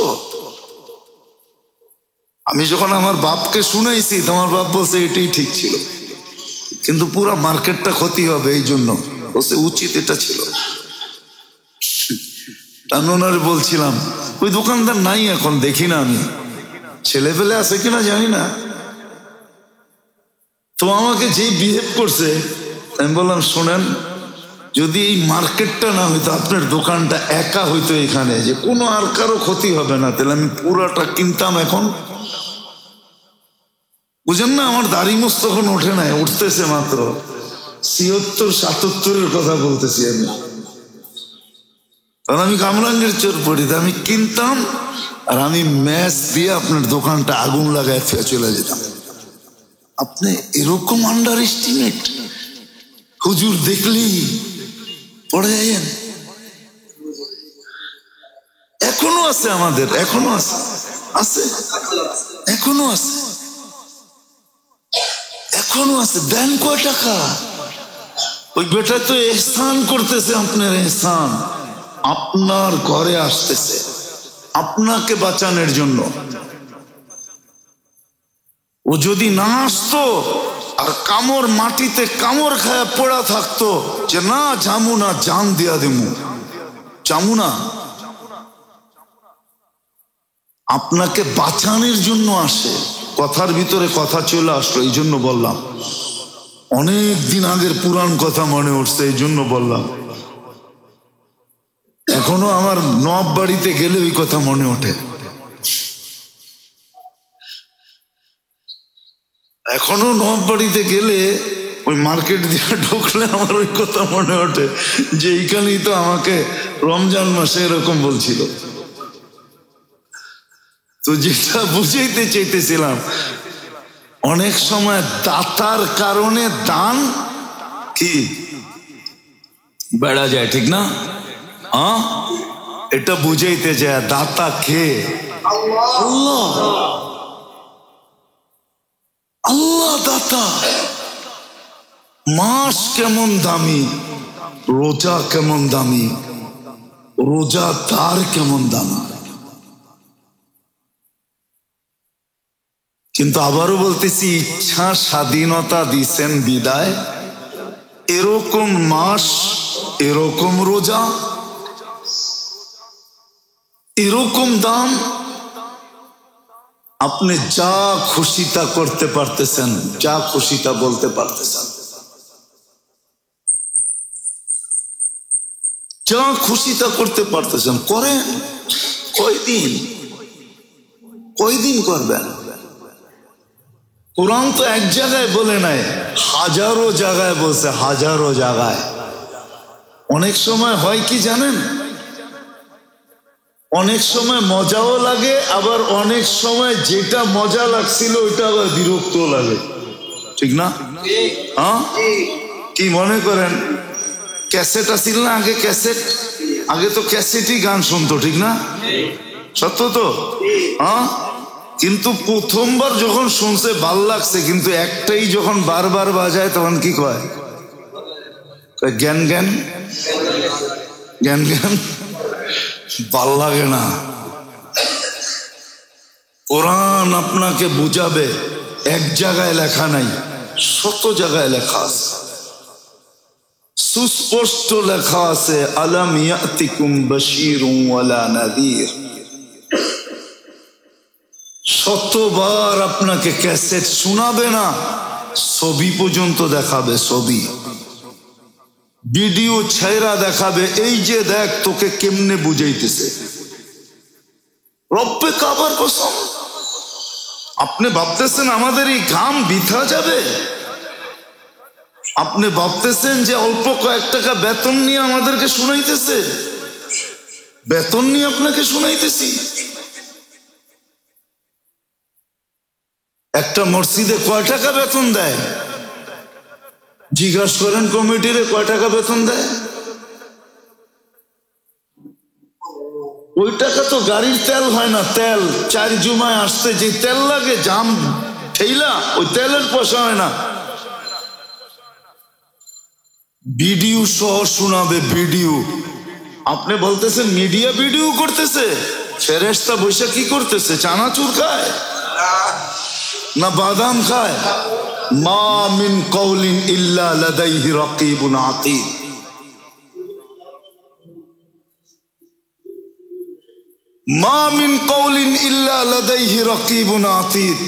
আমি যখন আমার বাপকে শুনাইছি, তোমার বাপ বলছে এটাই ঠিক ছিল, কিন্তু পুরা মার্কেটটা ক্ষতি হবে, এই জন্য বলছে উচিত এটা ছিল। আমি ওনারে বলছিলাম, ওই দোকানদার নাই এখন, দেখি না আমি, ছেলে পেলে আছে কিনা জানি না। তো আমাকে যেই বিহেভ করছে, আমি বললাম শোনেন, যদি এই মার্কেটটা না হইতো, আপনার দোকানটা একা হইতো এখানে, যে কোনো আর কারো ক্ষতি হবে না, তাহলে আমি পুরাটা কিনতাম। এখন বুঝেন না, আমার দাড়ি মোছ তখন ওঠে নাই, উঠতেছে মাত্র 76-77-এর কথা বলতেছি আমি। তখন আমি কামরাঙ্গীরচর পড়ি, আমি কিনতাম আর আমি ম্যাচ দিয়ে আপনার দোকানটা আগুন লাগায় চলে যেতাম। আপনি এরকম আন্ডার এস্টিমেট হুজুর দেখলেই পড়ে যাইয়েন। এখনো আছে আমাদের, এখনো আছে, আছে এখনো আছে, এখনো আছে। দেন কয় টাকা? ওই বেটা তো এহসান করতেছে, আপনার এহসান, আপনার ঘরে আসতেছে আপনাকে বাঁচানোর জন্য। ও যদি না আসতো আর কামড় মাটিতে কামড় খায়া পড়া থাকতো, যে না জামু না, জান দিয়া দেমু, জামু না, আপনাকে বাঁচানোর জন্য আসে। কথার ভিতরে কথা চলে আসলো, এই জন্য বললাম। অনেক দিন আগের পুরান কথা মনে উঠছে, এই জন্য বললাম। এখনো আমার নব বাড়িতে গেলে ওই কথা মনে ওঠে, এখনো নব বাড়িতে গেলে ওই মার্কেট দিয়ে ঢুকলে আমার ওই কথা মনে ওঠে, যে এইখানেই তো আমাকে রমজান মাসে এরকম বলছিল। তো যেটা বুঝাইতে চাইতেছিলাম, অনেক সময় দাতার কারণে দান কি বেড়া যায়, ঠিক না? এটা বুঝাইতে যায় দাতা কে? আল্লাহ, আল্লাহ দাতা। মাস কেমন দামি, রোজা কেমন দামি, রোজাদার কেমন দামি। কিন্তু আবারও বলতেছি, ইচ্ছা স্বাধীনতা দিছেন বিদায়, এরকম মাস, এরকম রোজা, এরকম দাম, আপনি যা খুশি তা করতে পারতেছেন, যা খুশি তা বলতে পারতেছেন, যা খুশি তা করতে পারতেছেন, করেন। কয়দিন করবেন? কোরআন তো এক জায়গায় বলে নাই, হাজারো জায়গায় বলছে, হাজারো জায়গায়। অনেক সময় হয় কি জানেন, অনেক সময় মজাও লাগে, আবার অনেক সময় যেটা মজা লাগছিল ওইটা আবার বিরক্ত লাগে, ঠিক না? কি মনে করেন, ক্যাসেট আসছিল না আগে? ক্যাসেট, আগে তো ক্যাসেটই গান শুনতো, ঠিক না? সত্য তো? কিন্তু প্রথমবার যখন শুনছে ভাল লাগছে, কিন্তু একটাই যখন বারবার বাজায় তখন কি কয়? জ্ঞান জ্ঞান জ্ঞান জ্ঞান, ভাল লাগে না। কোরআন আপনাকে বুঝাবে, এক জায়গায় লেখা নাই, শত জায়গায় লেখা আছে, সুস্পষ্ট লেখা আছে, আলাম ইয়াতিকুম বাশীরুন ওয়ালা নাযীর। শতবার আপনাকে ক্যাসেট শোনাবে না, ছবি পর্যন্ত দেখাবে, ছবি ভিডিও ছাইরা দেখাবে, এই যে দেখ তোকে কেমনে বুঝাইতেছে। রব্বে কাবার কসম, আপনি ভাবতেছেন আমাদের এই ঘাম বৃথা যাবে? আপনি ভাবতেছেন যে অল্প কয়েক টাকা বেতন নিয়ে আমাদেরকে শুনাইতেছে? বেতন নিয়ে আপনাকে শুনাইতেছি? একটা মসজিদে কয় টাকা বেতন দেয়? জিজ্ঞাসা করেন কমিটিরে কয় টাকা বেতন দেয়? ওই টাকা তো গাড়ির তেল হয় না, তেল 4 জুমায় আসতে যে তেল লাগে জাম ঠেইলা, ওই তেলের পয়সা হয় না। ভিডিও সহ শোনাবে, ভিডিও। আপনি বলতেছেন মিডিয়া ভিডিও করতেছে, ফেরেশতা বৈশা কি করতেছে? চানাচুর খায় না বাদাম খায়? মা মিন কওলিন ইল্লা লাদাইহি রাকিবুন আতীদ। মা মিন কওলিন ইল্লা লাদাইহি রাকিবুন আতীদ।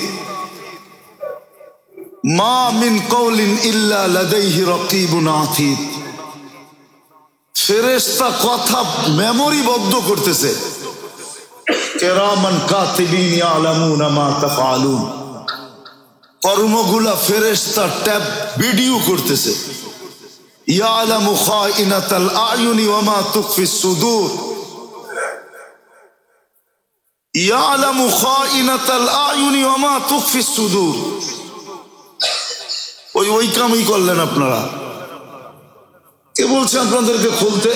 মা মিন কওলিন ইল্লা লাদাইহি রাকিবুন আতীদ। ফেরেশতা কথা মেমোরিবদ্ধ করতেছে, কিরামান কাতিবিন ইয়ালামুনা মা তাফআলুন। কর্মগুলা ফেরেশতা ট্যাব ভিডিও করতেছে। ইয়ালামু খাইনাতাল আয়ুনি ওয়া মা তুখফিস সুদূর। ইয়ালামু খাইনাতাল আয়ুনি ওয়া মা তুখফিস সুদূর। ওই কামই করলেন আপনারা। কে বলছে আপনাদেরকে খুলতে?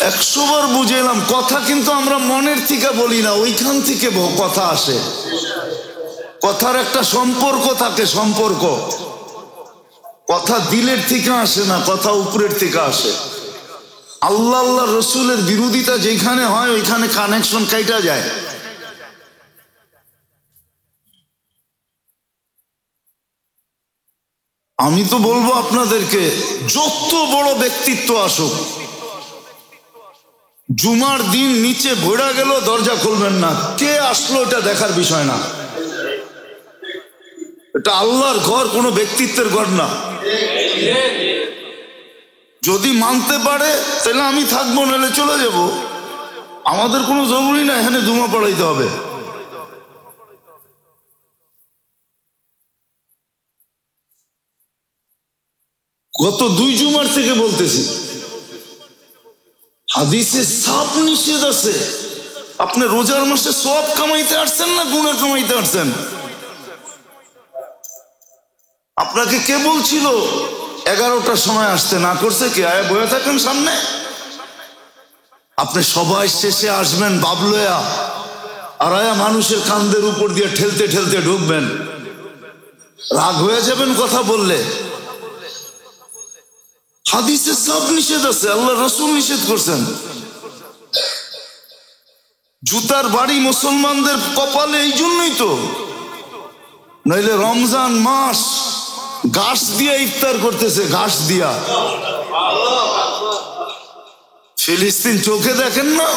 একশোবার বুঝাইলাম, কথা কিন্তু আমরা মনের থেকে বলি না, ওইখান থেকে কথা আসে। কথার একটা সম্পর্ক থাকে, সম্পর্ক। কথা দিলের থেকে আসে না, কথা উপরের থেকে আসে। আল্লাহ আল্লাহ রসুলের বিরোধিতা যেখানে হয় ওইখানে কানেকশন কাইটা যায়। আমি তো বলবো আপনাদেরকে, যত বড় ব্যক্তিত্ব আসুক, জুমার দিন নিচে ভরা গেল দরজা খুলবেন না। কে আসলো এটা দেখার বিষয় না। এটা আল্লাহর ঘর, কোনো ব্যক্তিত্বের ঘর না। যদি মানতে পারে তাহলে আমি থাকবো, নাহলে চলে যাব। আমাদের কোনো জরুরি না এখানে জুমা পড়াইতে হবে। গত 2 জুমার থেকে বলতেছি, হাদিসে সাফ নিষেধ আছে। আপনি রোজার মাসে সওয়াব কামাইতে আসছেন না গুনাহ কামাইতে আসছেন? আপনাকে কে বলছিল 11টার সময় আসতে? না করছে কে? আয়া বয়ে থাকেন সামনে। আপনি সবাই শেষে আসবেন বাবলয়া, আর আয়া মানুষের কান্দের উপর দিয়ে ঠেলতে ঠেলতে ঢুকবেন। রাগ হয়ে যাবেন কথা বললে। হাদিসে সব নিষেধ আছে, আল্লাহ রাসূল নিষেধ করছেন। জুতার বাড়ি মুসলমানদের কপালে এই জন্যই তো, নইলে রমজান মাস ঘাস দিয়া ইফতার করতেছে, ঘাস দিয়া। ফিলিস্তিন চোখে দেখেন না?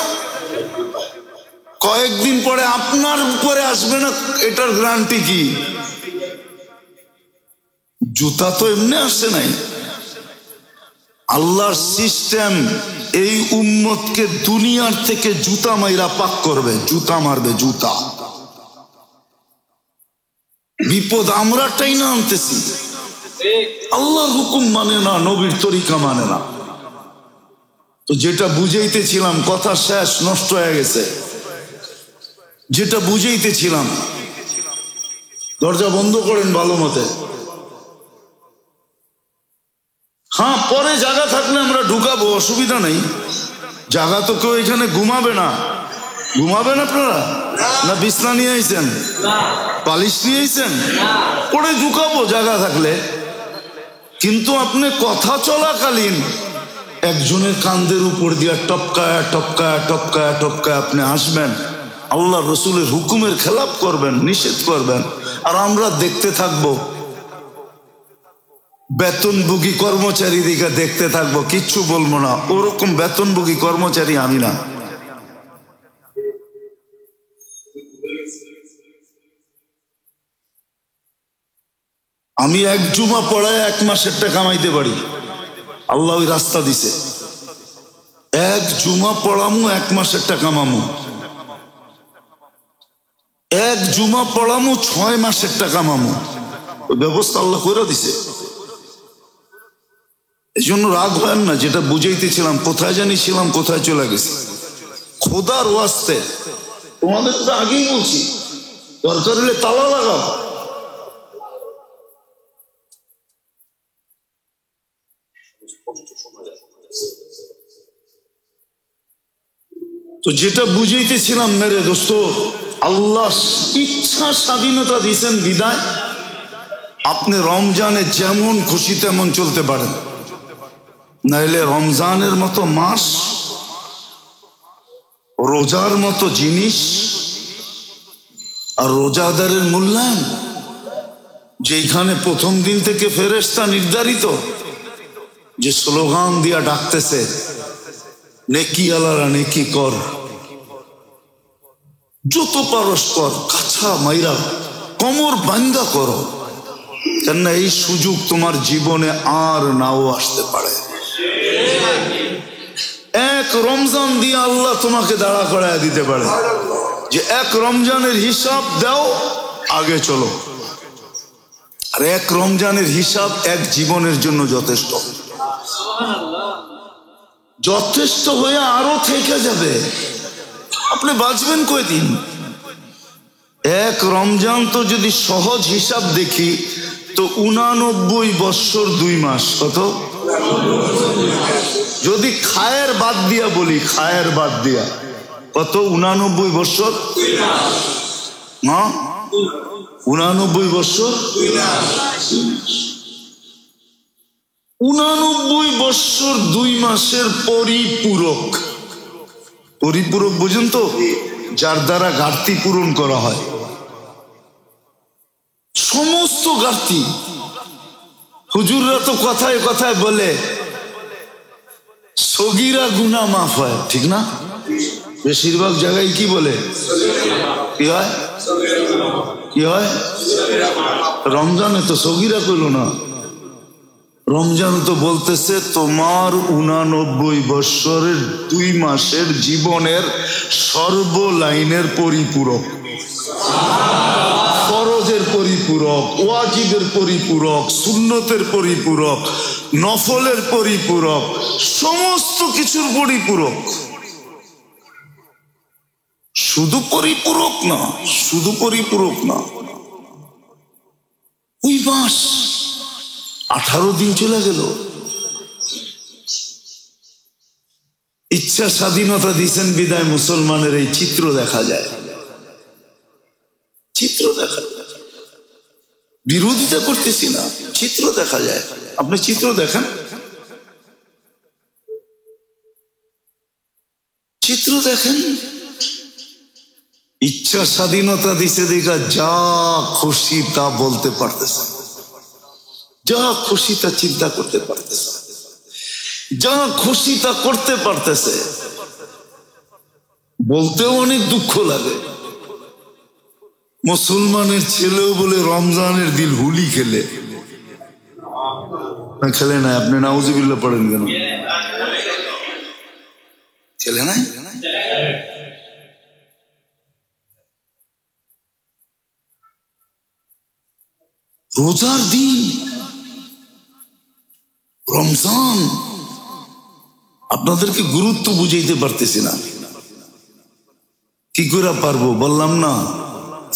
কয়েকদিন পরে আপনার উপরে আসবে না, এটার গ্যারান্টি কি? জুতা তো এমনি আসছে নাই। আল্লাহর সিস্টেম এই উম্মতকে দুনিয়ার থেকে জুতা মাইরা পাক করবে, জুতা মারবে, জুতা। বিপদ আমরা টাইনা আনতেছি। আল্লাহর হুকুম মানে না, নবীর তরিকা মানে না। তো যেটা বুঝাইতেছিলাম, কথা শেষ, নষ্ট হয়ে গেছে। যেটা বুঝাইতেছিলাম, দরজা বন্ধ করেন ভালো মতে। হ্যাঁ, পরে কোনায় জায়গা থাকলে আমরা ঢুকাবো, অসুবিধা নেই। জায়গা তো কেউ এখানে ঘুমাবেন আপনারা? না বিছনা নিয়ে আইছেন, পালিশ নিয়ে আইছেন? পরে ঢুকাবো জায়গা থাকলে। কিন্তু আপনি কথা চলাকালীন একজনের কান্দের উপর দিয়া টপকায়া টপকায়া টপকায়া টপকায়া আপনি আসবেন, আল্লাহ রসুলের হুকুমের খেলাপ করবেন, নিষেধ করবেন, আর আমরা দেখতে থাকবো। বেতনভোগী কর্মচারী দিকে দেখতে থাকবো, কিচ্ছু বলবো না। ওরকম বেতনভোগী কর্মচারী আমি না। আমি এক জুমা পড়ায় 1 মাসেরটা কামাইতে পারি, আল্লাহ ওই রাস্তা দিছে। এক জুমা পড়ামু 1 মাসেরটা কামামু, এক জুমা পড়ামু 6 মাসেরটা কামামু। ওই ব্যবস্থা আল্লাহ করে দিছে। এই জন্য রাগ হয় না, যেটা বুঝাইতেছিলাম, কোথায় জানি ছিলাম, কোথায় চলে গেছি। খোদার ওয়াস্তে তোমাদের তো আগেই বলছি, দরকার হলে তালা লাগাও। তো যেটা বুঝাইতেছিলাম মেরে দোস্ত, আল্লাহ ইচ্ছা স্বাধীনতা দিয়েছেন বিদায় আপনি রমজানে যেমন খুশি তেমন চলতে পারেন। নাইলে রমজানের মতো মাস, রোজার মতো জিনিস, আর রোজাদারের মূল্যায়ন, যেখানে প্রথম দিন থেকে ফেরেশতা নির্ধারিত, যে স্লোগান দিয়া ডাকতেছে, নেকি আলারা নেকি কর, যত পারস কর, কাছা মাইরা কমর বান্দা করো, কেননা এই সুযোগ তোমার জীবনে আর নাও আসতে পারে। এক রমজান দিয়ে আল্লাহ তোমাকে দাঁড়া করায় দিতে পারে, যে এক রমজানের হিসাব দাও, আগে চলো। আর এক রমজানের হিসাব এক জীবনের জন্য যথেষ্ট, যথেষ্ট হয়ে আরো থেকে যাবে। আপনি বাঁচবেন কয়দিন? এক রমজান তো যদি সহজ হিসাব দেখি তো 89 বৎসর 2 মাস। কত? যদি খায়ের বাদ দিয়া বলি, খায়ের বাদ দিয়া কত? 89 বৎসর 2 মাস। না, 89 বৎসর 2 মাস। 89 বৎসর 2 মাসের পরিপূরক। পরিপূরক বুঝুন তো, যার দ্বারা ঘাটতি পূরণ করা হয়, সমস্ত ঘাটতি। হুজুররা তো কথায় কথায় বলে সগীরা গুনাহ মাফ হয়, ঠিক না? বেশিরভাগ জায়গায় কি বলে? কি হয়? কি হয়? রমজানে তো সগীরা কইল না, রমজান তো বলতেছে তোমার 89 বৎসরের 2 মাসের জীবনের সর্বলাইনের পরিপূরক, ফরজের পরিপূরক, ওয়াজিবের পরিপূরক, সুন্নতের পরিপূরক, নফলের পরিপূরক, সমস্ত কিছুর পরিপূরক। শুধু পরিপূরক না, শুধু পরিপূরক না, ওই মাস 18 দিন চলে গেল। ইচ্ছা স্বাধীনতা দিয়েছেন বিদায় মুসলমানের এই চিত্র দেখা যায়, চিত্র দেখা যায়। বিরোধিতা করতেছি না, চিত্র দেখা যায়। আপনি চিত্র দেখেন, চিত্র দেখেন। ইচ্ছা স্বাধীনতা দিছে দেখা যা খুশি তা বলতে পারতেছে, যা খুশি তা চিন্তা করতে পারতেছে, যা খুশি তা করতে পারতেছে। বলতেও অনেক দুঃখ লাগে, মুসলমানের ছেলেও বলে রমজানের দিন হোলি খেলে। খেলে না? আপনি নাউজুবিল্লাহ পড়েন কেন? খেলে না? রোজার দিন রমজান, আপনাদেরকে গুরুত্ব বুঝাইতে পারতেছি না। কি করে পারবো? বললাম না,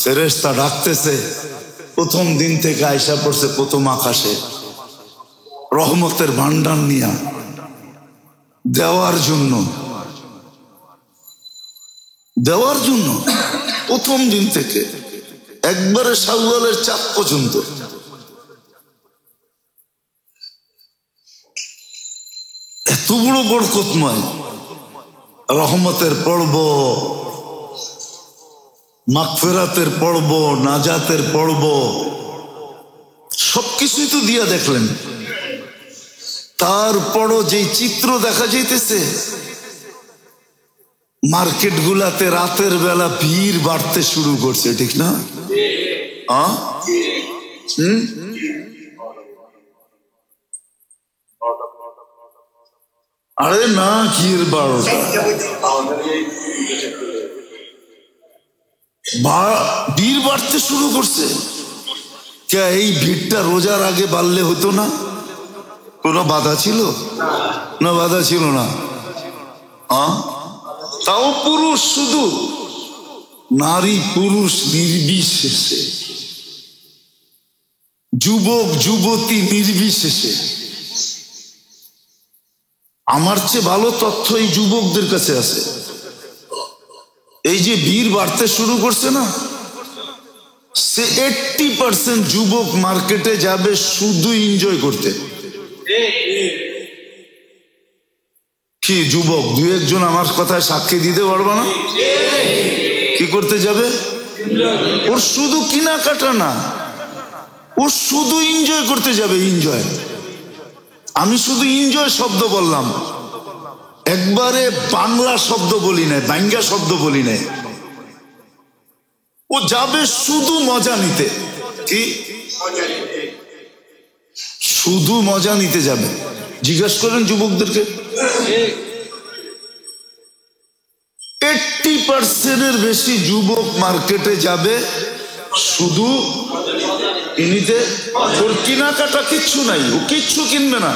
ফেরেশতা ডাকতেছে, প্রথম দিন থেকে আয়সা পড়ছে প্রথম আকাশে, রহমতের ভান্ডার নিয়া দেওয়ার জন্য প্রথম দিন থেকে একবারে শাওয়ালের চাঁদ পর্যন্ত এত বড় বরকতময় রহমতের পর্ব, মাগফিরাতের পর্ব, নাজাতের পর্ব, সবকিছুই তো দিয়া দেখলেন। তারপরও যে চিত্র দেখা যাইতেছে, মার্কেট গুলাতে রাতের বেলা ভিড় বাড়তে শুরু করছে, ঠিক না? আরে না, ক্ষীর 12টা ভিড় বাড়তে শুরু করছে। কে এই ভিড়টা রোজার আগে বাড়লে হতো না? কোনো বাধা ছিল না? বাধা ছিল না। তাও পুরুষ, শুধু নারী পুরুষ নির্বিশেষে, যুবক যুবতী নির্বিশেষে। আমার চেয়ে ভালো তথ্য এই যুবকদের কাছে আছে। এই যে ভিড় বাড়তে শুরু করছে না, সে 80% যুবক মার্কেটে যাবে শুধু এনজয় করতে। কি যুবক 2-1 জন আমার কথায় সাক্ষী দিতে পারবে না? কি করতে যাবে? ওর শুধু কেনাকাটা না, ও শুধু এনজয় করতে যাবে। এনজয়, আমি শুধু এনজয় শব্দ বললাম, একবারে বাংলা শব্দ বলি নাই, বাংলা শব্দ বলি নাই। ও যাবে শুধু মজা নিতে। কি শুধু মজা নিতে যাবে? জিজ্ঞেস করেন যুবকদেরকে, 80% বেশি যুবক মার্কেটে যাবে শুধু কিনিতে। ওর কেনাকাটা কিচ্ছু নাই, ও কিচ্ছু কিনবে না।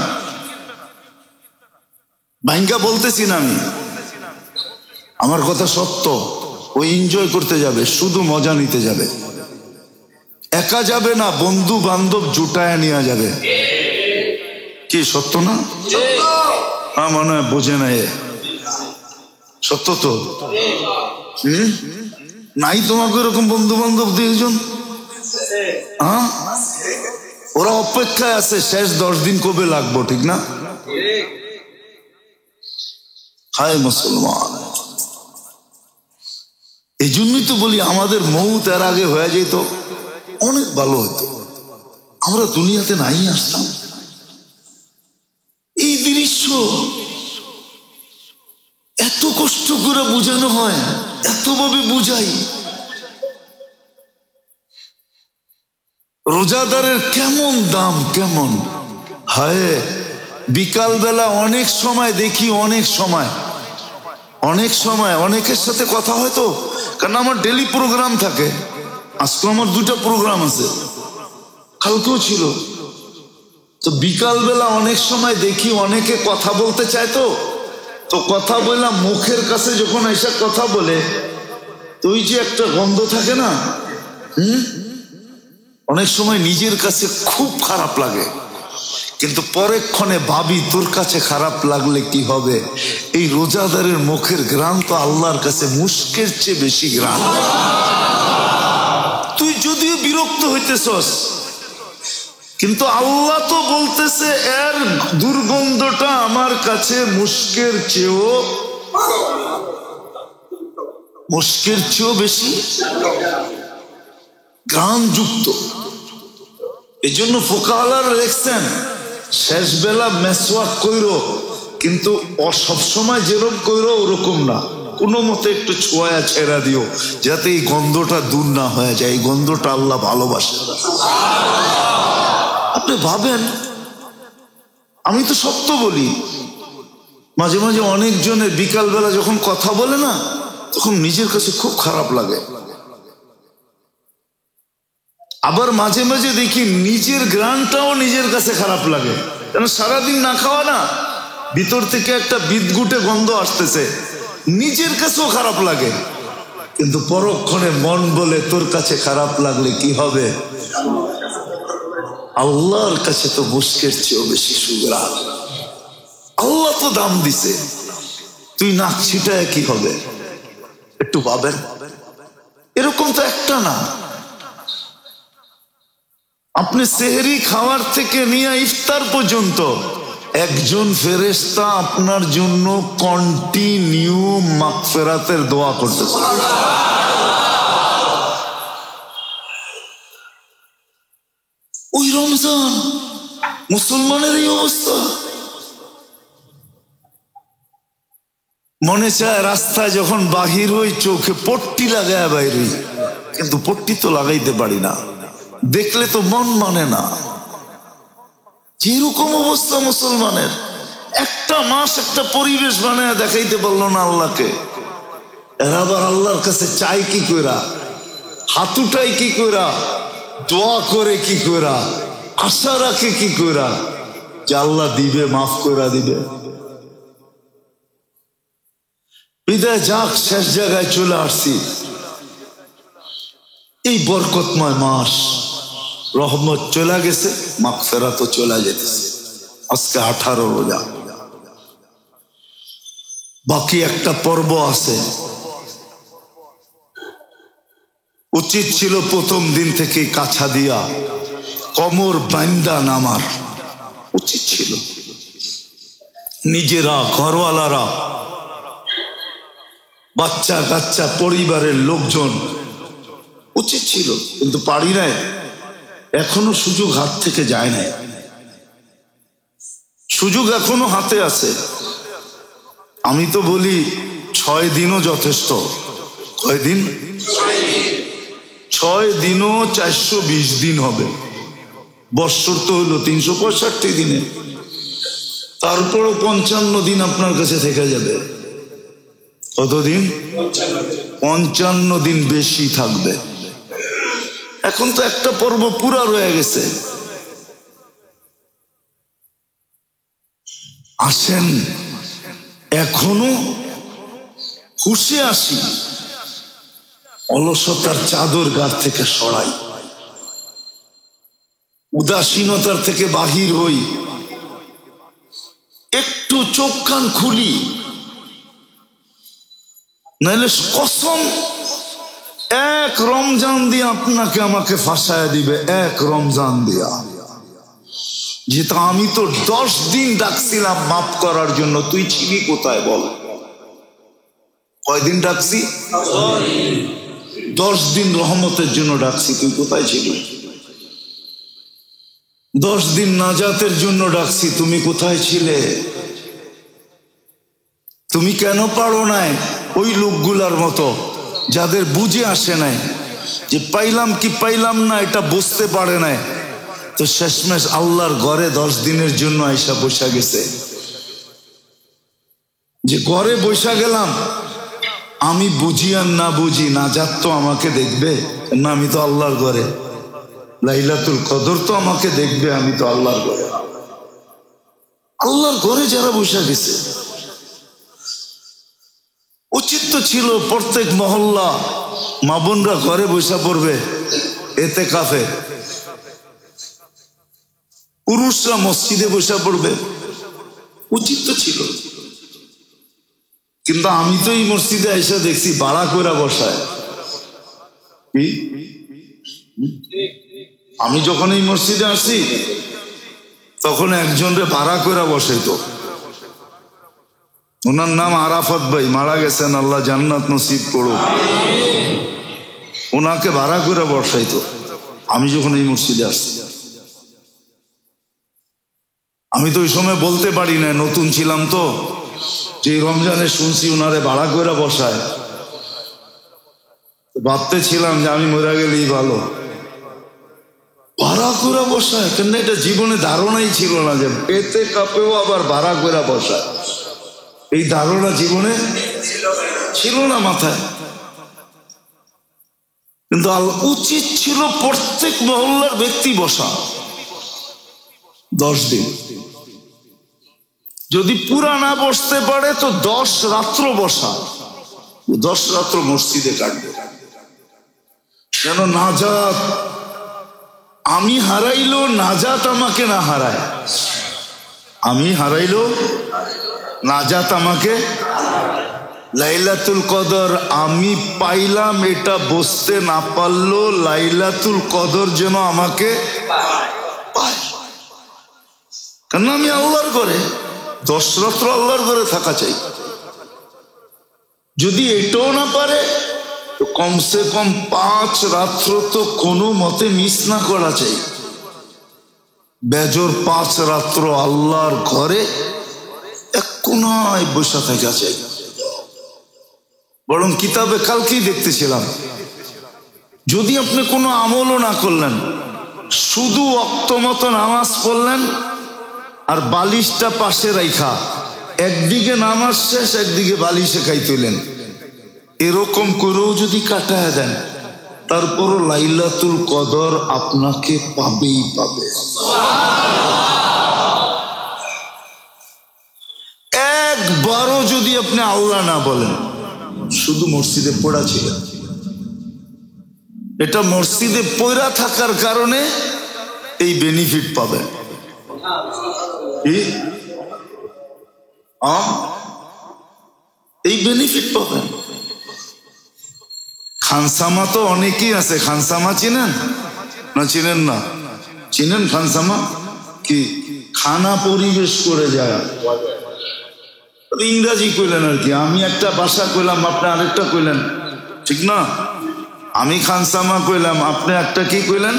ভাঙ্গা বলতেছি না আমি, আমার কথা সত্য। ও এনজয় করতে যাবে, শুধু মজা নিতে যাবে। একা যাবে না, বন্ধু বান্ধব জুটায় নিয়ে যাবে। কি সত্য না? মনে হয় বোঝে না, সত্য তো। নাই তোমাকে এরকম বন্ধু বান্ধব 2-1 ওরা অপেক্ষায় আছে শেষ 10 দিন কবে লাগবো, ঠিক না? হায় মুসলমান, এই জন্যই তো বলি আমাদের মৌত এর আগে হয়ে যেত অনেক ভালো হতো, আমরা দুনিয়াতে নাই আসতাম। এই দৃশ্য এত কষ্ট করে বুঝানো হয়, এতভাবে বুঝাই। রোজাদারের কেমন দাম, কেমন হায়। বিকাল বেলা অনেক সময় দেখি, অনেক সময় অনেকের সাথে কথা হয় তো, কারণ আমার ডেলি প্রোগ্রাম থাকে। আজকে আমার 2টা প্রোগ্রাম আছে, কালকেও ছিল। তো বিকাল বেলা অনেক সময় দেখি অনেকে কথা বলতে চায়, তো কথা বললাম, মুখের কাছে যখন এসে কথা বলে, তো ওই যে একটা গন্ধ থাকে না, অনেক সময় নিজের কাছে খুব খারাপ লাগে, কিন্তু পরেক্ষণে ভাবি তোর কাছে খারাপ লাগলে কি হবে? এই রোজাদারের মুখের ঘ্রাণ তো আল্লাহর কাছে মুস্কের চেয়ে বেশি ঘ্রাণ। তুই যদিও বিরক্ত হইতেছস, কিন্তু আল্লাহ তো বলতেছে এর দুর্গন্ধটা আমার কাছে মুস্কের চেয়েও বেশি ঘ্রাণযুক্ত। এই জন্য ফোকাহালারা লিখছেন, শেষ বেলা মেসওয়াক কইরো, কিন্তু সবসময় যেরকম কইরো ওরকম না, কোনো মতে একটু ছোঁয়া ছেড়া দিও, যাতে এই গন্ধটা দূর না হয়ে যায়। এই গন্ধটা আল্লাহ ভালোবাসে। আপনি ভাবেন, আমি তো সত্য বলি, মাঝে মাঝে অনেকজনের বিকালবেলা যখন কথা বলে না, তখন নিজের কাছে খুব খারাপ লাগে। আবার মাঝে মাঝে দেখি নিজের ঘ্রাণটাও নিজের কাছে খারাপ লাগে, কারণ সারাদিন না খাওয়া না, ভিতর থেকে একটা বিদগুটে গন্ধ আসতেছে, নিজের কাছেও খারাপ লাগে। কিন্তু পরক্ষণে মন বলে তোর কাছে খারাপ লাগলে কি হবে? আল্লাহর কাছে তো মুস্কের চেয়েও বেশি সুগ্রাণ। আল্লাহ তো দাম দিছে, তুই নাক ছিটায় কি হবে একটু পাবেন? এরকম তো একটা না। আপনি সেহরি খাওয়ার থেকে নিয়ে ইফতার পর্যন্ত একজন ফেরেশতা আপনার জন্য কন্টিনিউ মাগফিরাতের দোয়া করতেছে। ওই রমজান মুসলমানের এই অবস্থা। মনে চায় রাস্তায় যখন বাহির হই চোখে পট্টি লাগায় বাইর হই, কিন্তু পট্টি তো লাগাইতে পারি না, দেখলে তো মন মানে না। যেরকম অবস্থা মুসলমানের, একটা মাস একটা পরিবেশ বানায় দেখাইতে পারলো না আল্লাহকে। এরা আবার আল্লাহর কাছে চাই কি কইরা, হাতুটাই কি কইরা, দোয়া করে কি কইরা, আশা রাখে কি কইরা যে আল্লাহ দিবে, মাফ কইরা দিবে। বিদায় যাক, শেষ জায়গায় চলে আসছি। এই বরকতময় মাস, রহমত চলে গেছে, মাগফিরাতও চলে যেতেছে। আজকে 18 রোজা, বাকি একটা পর্ব আছে। উচিত ছিল প্রথম দিন থেকে কাছা দিয়া কমর বান্দা নামার উচিত ছিল। নিজেরা, ঘরওয়ালারা, বাচ্চা কাচ্চা, পরিবারের লোকজন উচিত ছিল, কিন্তু পারি নাই। এখনো সুযোগ হাত থেকে যায় নাই, সুযোগ এখনো হাতে আছে। আমি তো বলি 6 দিনও যথেষ্ট। কয়দিন? 6 দিনও 420 দিন হবে। বৎসর তো হলো 365 দিনে, তারপরও 55 দিন আপনার কাছে থেকে যাবে। কতদিন? 55 দিন বেশি থাকবে। এখন তো একটা পর্ব পুরা রয়ে গেছে। আসেন এখনো হুশে আসি, অলসতার চাদর গা থেকে সরাই, উদাসীনতার থেকে বাহির হই, একটু চোখ কান খুলি। নাহলে কসম, এক রমজান দিয়ে আপনাকে আমাকে ফাঁসায় দিবে, এক রমজান দিয়া। যেটা আমি তো 10 দিন ডাকছিলাম মাফ করার জন্য, তুই ছিলি কোথায় বল? কয়দিন ডাকছি? 10 দিন রহমতের জন্য ডাকছি, তুই কোথায় ছিলি? 10 দিন নাজাতের জন্য ডাকছি, তুমি কোথায় ছিলে? তুমি কেন পারো নাই ওই লোকগুলার মতো যাদের বুঝে আসে নাই, যে পাইলাম কি পাইলাম না এটা বুঝতে পারে নাই, তো শেষমেশ আল্লাহর ঘরে 10 দিনের জন্য আইসা বসা গেছে। যে ঘরে বসা গেলাম, আমি বুঝি আর না বুঝি, নাজাত তো আমাকে দেখবে না, আমি তো আল্লাহর ঘরে। লাইলাতুল কদর তো আমাকে দেখবে, আমি তো আল্লাহর ঘরে। আল্লাহর ঘরে যারা বসা গেছে, উচিত তো ছিল প্রত্যেক মহল্লা মা বোনরা ঘরে বসা পড়বে এতেকাফে, পুরুষরা মসজিদে বসা পড়বে, উচিত তো ছিল। কিন্তু আমি তো এই মসজিদে এসে দেখছি ভাড়া করে বসায়। কি? আমি যখন এই মসজিদে আসি তখন একজনরে ভাড়া করে বসাইতো। ওনার নাম আরাফাত ভাই, মারা গেছেন, আল্লাহ জান্নাত নসিব করুক। ওনাকে ভাড়া করে বসাইতো আমি যখন এই মসজিদে আসছি। আমি তো ওই সময় বলতে পারি না, নতুন ছিলাম তো, যে রমজানে শুনছি ওনারে ভাড়া করে বসায়, ভাবতে ছিলাম যে আমি মরে গেলেই ভালো। ভাড়া করে বসায় কেন, এটা জীবনে ধারণাই ছিল না যে পেতে কাপেও আবার ভাড়া করে বসায়। এই ধারণা জীবনে ছিল না মাথায়। কিন্তু উচিত ছিল প্রত্যেক মহল্লার ব্যক্তি বসা 10 দিন। যদি পুরা না বসতে পারে তো 10 রাত্র বসা, 10 রাত্র মসজিদে কাটবে। যেন নাজাত আমি হারাইলো নাজাত আমাকে না হারায়, আমি হারাইলো নাজাত আমাকে, লাইলাতুল কদর আমি পাইলাম এটা বুঝতে না পারলো লাইলাতুল কদর যেন আমাকে পায়। কেন আমি আল্লাহর ঘরে, 10 রাত্র আল্লাহর ঘরে থাকা চাই। যদি এটাও না পারে তো কমসে কম 5 রাত্র তো কোনো মতে মিস না করা চাই। বেজর 5 রাত্র আল্লাহর ঘরে এক কোনায় বসে থাকা চাই। বরং কিতাবে কালকেই দেখতেছিলাম, যদি আপনি কোনো আমলও না করলেন, শুধু ওয়াক্ত মতো নামাজ পড়লেন আর বালিশটা পাশে রাইখা একদিকে নামাজ শেষ একদিকে বালিশে খাইতেলেন, এরকম করেও যদি কাটায় দেন, তারপরও লাইলাতুল কদর আপনাকে পাবেই পাবে। একবারও যদি আপনি আল্লাহ না বলেন, শুধু মসজিদে পড়া ছিলেন, এটা মসজিদে পড়া থাকার কারণে এই বেনিফিট পাবেন। এই বেনিফিট পাবেন। খানসামা তো অনেকেই আছে, খানসামা চিনেন না? চিনেন না? চিনেন খানসামা কি? খানা পরিবেশ করে যায়, ইংরাজি কইলেন আর কি। আমি একটা ভাষা কইলাম, আপনি আরেকটা কইলেন, ঠিক না? আমি খানসামা কইলাম, আপনি একটা কি কইলেন?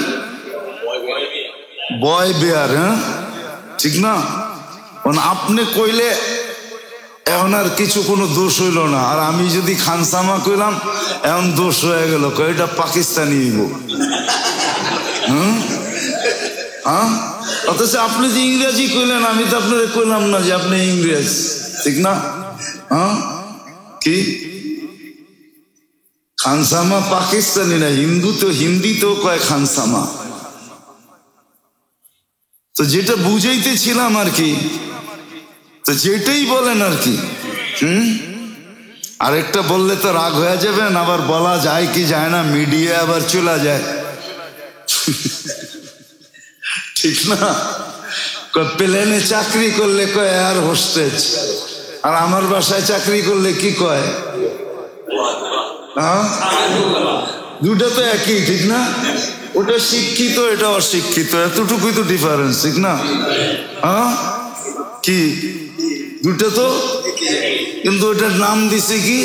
বয় বেয়ার। হ্যাঁ, ঠিক না? আপনি কইলে এখন আর কিছু কোনো দোষ হইল না, আর আমি যদি খানসামা কইলাম এখন দোষ হয়ে গেল, এটা পাকিস্তানি হইব। হ্যাঁ, অথচ আপনি যে ইংরেজি কইলেন, আমি তো আপনার কইলাম না যে আপনি ইংরেজ, ঠিক না? হ্যাঁ, কি খানসামা পাকিস্তানি না, হিন্দু তো হিন্দিতেও কয় খানসামা। তো যেটা বুঝাইতেছিলাম আর কি, তো যেটাই বলেন আর কি। আরেকটা বললে তো রাগ হয়ে যাবেন, আবার বলা যায় কি যায় না, মিডিয়া আবার চলে যায়, ঠিক না? প্লেনে চাকরি করলে কয় এয়ার হোস্টেজ, আর আমার বাসায় চাকরি করলে কি কয়? দুটা তো একই, ঠিক না? ওটা শিক্ষিত, এটা অশিক্ষিত, এতটুকুই তো ডিফারেন্স, ঠিক না? কি দুটা তো, কিন্তু ওটার নাম দিছে কি,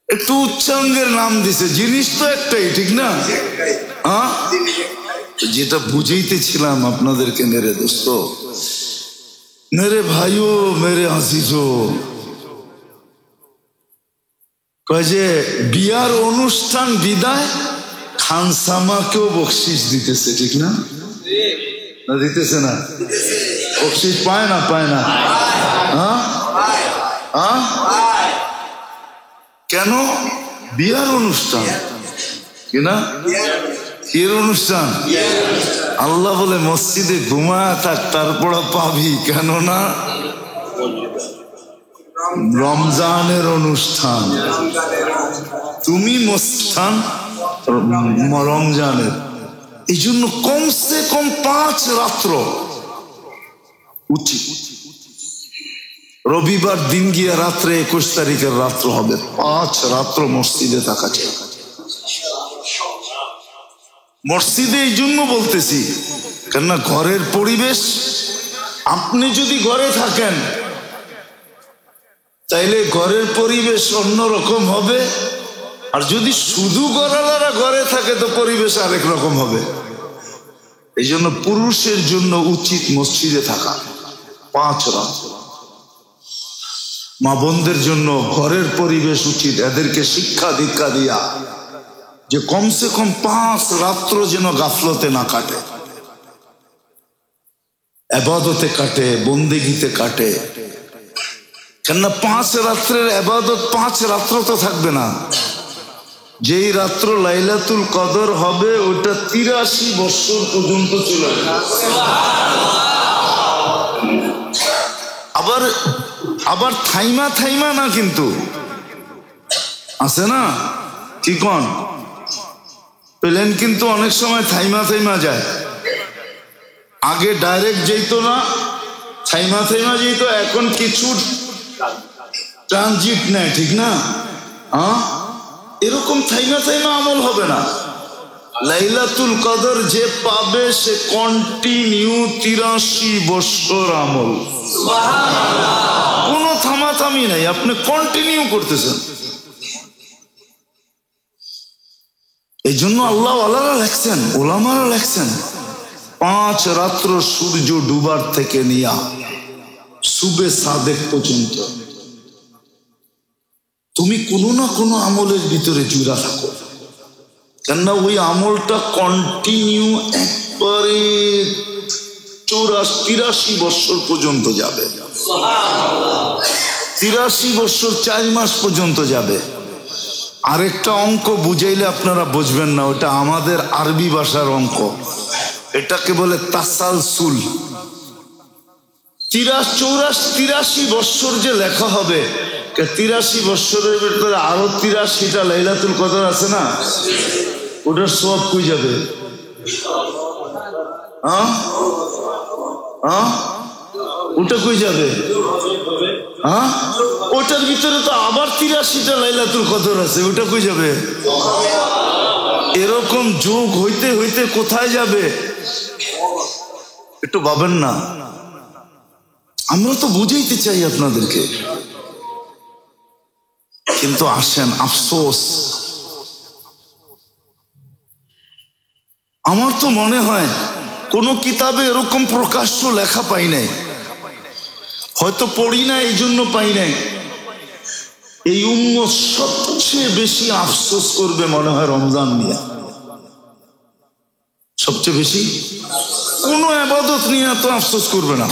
একটু উচ্চাঙ্গের নাম দিছে, জিনিস তো একটাই, ঠিক না? যেটা বুঝাইতেছিলাম আপনাদেরকে, মেরে দোস্ত, মেরে ভাইও, মেরে আজিজো, কয় যে বিয়ার অনুষ্ঠান বিদায় খানসামাকেও বকশিস দিতেছে, ঠিক না? না দিতেছে না? বকশিস পায় না? পায় না? কেন? বিয়ার অনুষ্ঠান কিনা, এর অনুষ্ঠান। আল্লাহ বলে মসজিদে ঘুমায় থাক, তারপর পাবি, কেননা রমজানের অনুষ্ঠান, তুমি অনুষ্ঠান রমজানের। এই জন্য কমসে কম 5 রাত্র উচিত। রবিবার দিন গিয়ে রাত্রে 21 তারিখের রাত্র হবে, 5 রাত্র মসজিদে থাকা চাই। মসজিদে এই জন্য বলতেছি, কেননা ঘরের পরিবেশ, আপনি যদি ঘরে থাকেন তাইলে ঘরের পরিবেশ অন্যরকম হবে, আর যদি শুধু ঘরওয়ালারা ঘরে থাকে তো পরিবেশ আরেক রকম হবে। এই জন্য পুরুষের জন্য উচিত মসজিদে থাকা 5 রাত। মা বোনদের জন্য ঘরের পরিবেশ উচিত, এদেরকে শিক্ষা দীক্ষা দিয়া যে কমসে কম 5 রাত্র যেন গাফলতে না কাটে, ইবাদতে কাটে, বন্দেগীতে কাটে। কেননা 5 রাত্রের ইবাদত 5 রাত্র তো থাকবে না। যেই রাত্র লাইলাতুল কদর হবে ওটা 83 বছর পর্যন্ত চলে আবার থাইমা না, কিন্তু আছে না, কি কোন? প্লেন কিন্তু অনেক সময় থাইমা থাইমা যায়, আগে ডাইরেক্ট যেত না, থাইমা থাইমা যেত, এখন কিছু ট্রানজিট নেয়, ঠিক না? এরকম থাইমা থাইমা আমল হবে না। লাইলাতুল কদর যে পাবে সে কন্টিনিউ 83 বছর আমল, কোনো থামাথামি নাই, আপনি কন্টিনিউ করতেছেন। এই জন্য আল্লাহ আল্লাহরা লেখছেন, ওলামারা লেখছেন, 5 রাত্র সূর্য ডুবার থেকে নিয়া সুবে সাদেক পর্যন্ত তুমি কোনো না কোনো আমলের ভিতরে জুড়া থাকো, কেননা ওই আমলটা কন্টিনিউ একবারে 83 বছর পর্যন্ত যাবে, 83 বছর 4 মাস পর্যন্ত যাবে। আরেকটা অঙ্ক বুঝাইলে আপনারা বুঝবেন না, ওটা আমাদের আরবি ভাষার অঙ্ক, এটাকে বলে তাসালসুল। 83 বছর যে লেখা হবে, 83 বছরের ভিতরে আরো 83টা লাইলাতুল কদর আছে না, ওটার সওয়াব কই যাবে? ওটা কই যাবে? ওটার ভিতরে তো আবার 83টা লাইলাতুল কদর আছে, ওটা কই যাবে? এরকম যোগ হইতে হইতে কোথায় যাবে একটু ভাবেন না। আমরা তো বুঝাইতে চাই আপনাদেরকে, কিন্তু আসেন, আফসোস আমার তো মনে হয় কোন কিতাবে এরকম প্রকাশ্য লেখা পাই নাই, হয়তো পড়ি না এই জন্য পাই নাই। এই উম্মত সবচেয়ে বেশি আফসোস করবে মনে হয় রমজান নিয়ে, সবচেয়ে বেশি। কোন ইবাদত নিয়ে তো আফসোস করবে না,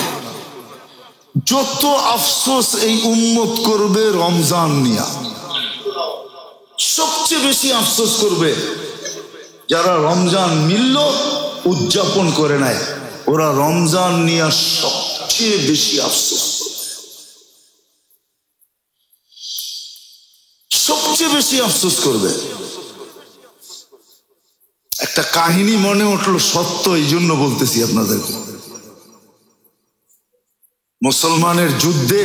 যত আফসোস এই উম্মত করবে রমজান নিয়ে। সবচেয়ে বেশি আফসোস করবে যারা রমজান মিলল উদযাপন করে নাই, ওরা রমজান নিয়ে সবচেয়ে বেশি আফসোস করবে, সবচেয়ে বেশি আফসোস করবে। একটা কাহিনী মনে উঠলো, সত্য, এই জন্য বলতেছি আপনাদেরকে। মুসলমানের যুদ্ধে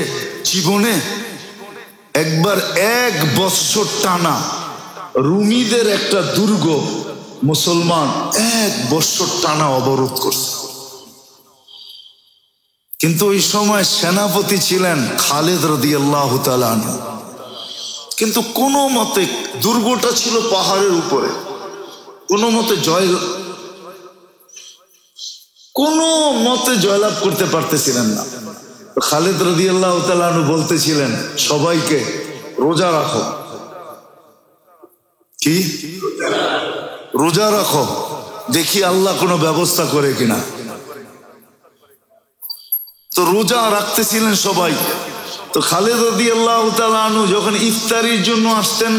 জীবনে একবার 1 বছর টানা রুমিদের একটা দুর্গ মুসলমান 1 বছর টানা অবরোধ করছে, কিন্তু ওই সময় সেনাপতি ছিলেন খালিদ রাদিয়াল্লাহু তাআলা আনহু। কিন্তু কোনো মতে, দুর্গটা ছিল পাহাড়ের উপরে, কোনো মতে জয়লাভ করতে পারতেছিলেন না। খালিদ রাদিয়াল্লাহু তাআলা আনহু বলতেছিলেন সবাইকে, রোজা রাখো। কি? রোজা রাখো, দেখি আল্লাহ কোনো ব্যবস্থা করে কিনা। তো রোজা রাখতেছিলেন সবাই। তো খালিদ রাদিয়াল্লাহু তাআলা আনহু যখন ইফতারির জন্য আসতেন,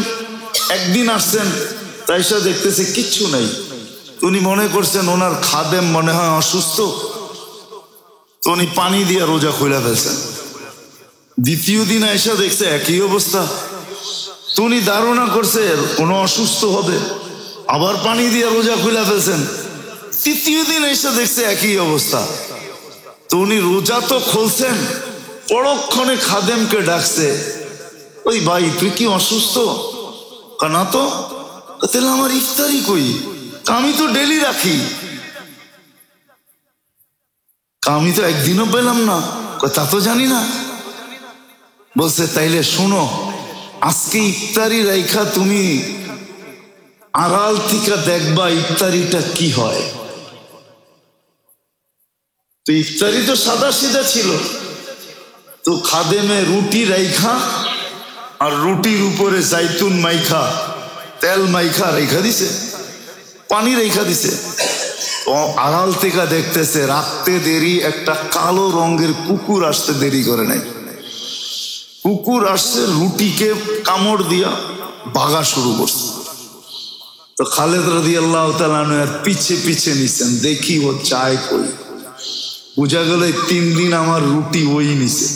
একদিন আসছেন, তাই সে দেখতেছে কিচ্ছু নেই। উনি মনে করছেন ওনার খাদেম মনে হয় অসুস্থ, তো উনি পানি দিয়ে রোজা খুলে ফেলছেন। দ্বিতীয় দিন এসে দেখছে একই অবস্থা, তো উনি ধারণা করছে কোনো অসুস্থ হবে, আবার পানি দিয়ে রোজা খুলে ফেলছেন। তৃতীয় দিন এসে দেখছে একই অবস্থা, তো উনি রোজা তো খুলছেন, পরক্ষণে খাদেমকে ডাকছে, ওই ভাই তুই কি অসুস্থ? না তো। তাহলে আমার ইফতারি কই? আমি তো ডেলি রাখি। আমি তো একদিনও পেলাম না। তা তো জানি না। বলছে তাইলে শোনো, আজকে ইফতারি রাইখা তুমি আড়াল থেকে দেখবা ইফতারিটা কি হয়। তো ইফতারি তো সাদা সিধা ছিল, তো খাদেমে রুটি রাইখা আর রুটির উপরে জাইতুন মাইখা, তেল মাইখা রেখা দিছে, পানি রেখা দিছে। আড়াল থেকে দেখতেছে রাখতে দেরি, একটা কালো রঙের কুকুর আসতে দেরি করে নাই। কুকুর আসছে, রুটিকে কামড় দিয়া ভাগা শুরু করছে। তো খালিদ রাদিয়াল্লাহু তাআলা আনহু এর পিছে পিছে নিছেন, দেখি ও চায় কই। বুঝা গেল 3 দিন আমার রুটি ওই নিছে।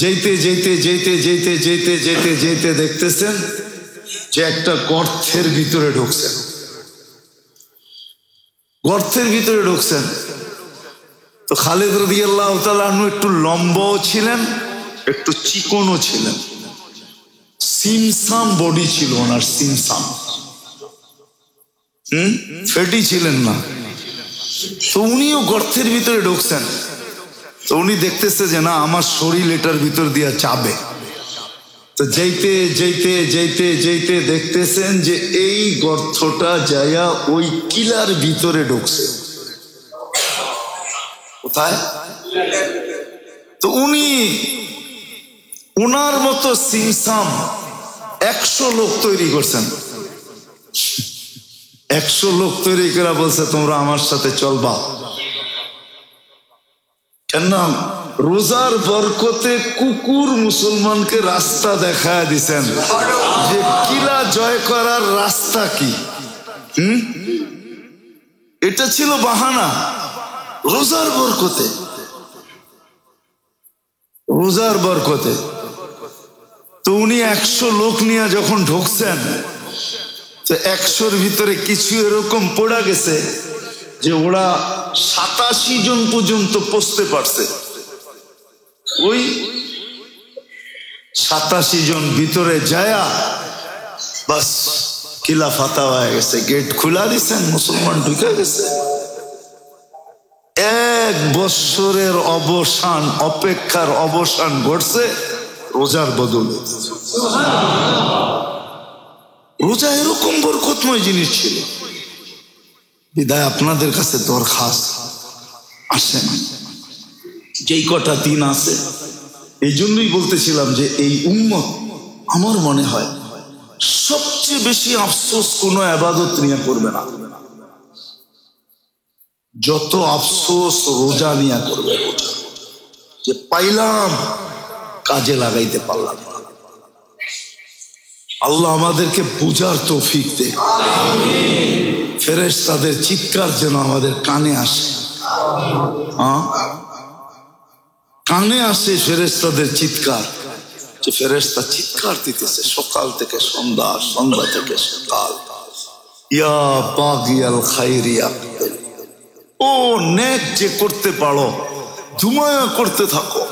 যেতে যেতে যেতে যেতে যেতে যেতে যেতে দেখতেছেন যে একটা গর্তের ভিতরে ঢুকছেন। গর্তের ভিতরে ঢুকছেন তো খালিদ রাদিয়াল্লাহু তাআলা আনহু একটু লম্বাও ছিলেন, একটু চিকনও ছিলেন, সিমসাম বডি ছিল ওনার, সিমসাম, ফেটি ছিলেন না। তো উনিও গর্তের ভিতরে ঢুকছেন। তো উনি দেখতেছে যে না, আমার শরীর এটার ভিতর দিয়া চাবে। তো যেতে যেতে যেতে যেতে দেখতেছেন যে এই গর্তটা যায়া ওই কিলার ভিতরে ঢুকছে। কোথায়? তো উনি ওনার মতো সিমসাম 100 লোক তৈরি করছেন। 100 লোক তৈরি করে বলছে তোমরা আমার সাথে চলবা। কেন? রোজার বরকতে কুকুর মুসলমানকে রাস্তা দেখায় দিছেন যে কিলা জয় করার রাস্তা কি। এটা ছিল বাহানা। রোজার বরকতে, রোজার বরকতে তো উনি 100 লোক নিয়ে যখন ঢুকছেন তো 100-র ভিতরে কিছু এরকম পড়া গেছে যে ওরা 87 জন পর্যন্ত পৌঁছতে পারছে। ওই 87 জন ভিতরে যায়া বাস কিলা ফাতা হয়ে গেছে, গেট খুলা দিচ্ছেন, মুসলমান ঢুকে গেছে। 1 বছরের অবসান, অপেক্ষার অবসান ঘটছে রোজার বদলে। রোজা এরকম বরকতময় জিনিস ছিল। বিদায় আপনাদের কাছে দরখাস্ত, আসেন যেই কটা দিন আছে, এই জন্যই বলতেছিলাম যে এই উম্মত আমার মনে হয় সবচেয়ে বেশি আফসোস কোনো ইবাদত নিয়ে করবে না, যত আফসোস রোজা নিয়ে করবে। রোজা যে পাইলাম কাজে লাগাইতে পারলাম। আল্লাহ আমাদেরকে বুঝার তৌফিক দে। ফেরেশতাদের চিৎকার যেন আমাদের কানে আসে, কানে আসে ফেরেশতাদের চিৎকার। যে ফেরেশতা চিৎকার দিতেছে সকাল থেকে সন্ধ্যা, সন্ধ্যা থেকে সকাল, ইয়া বাগিয়াল খাইরি আকবিল, ও নেক যে করতে পারো ধুমায়া করতে থাকো।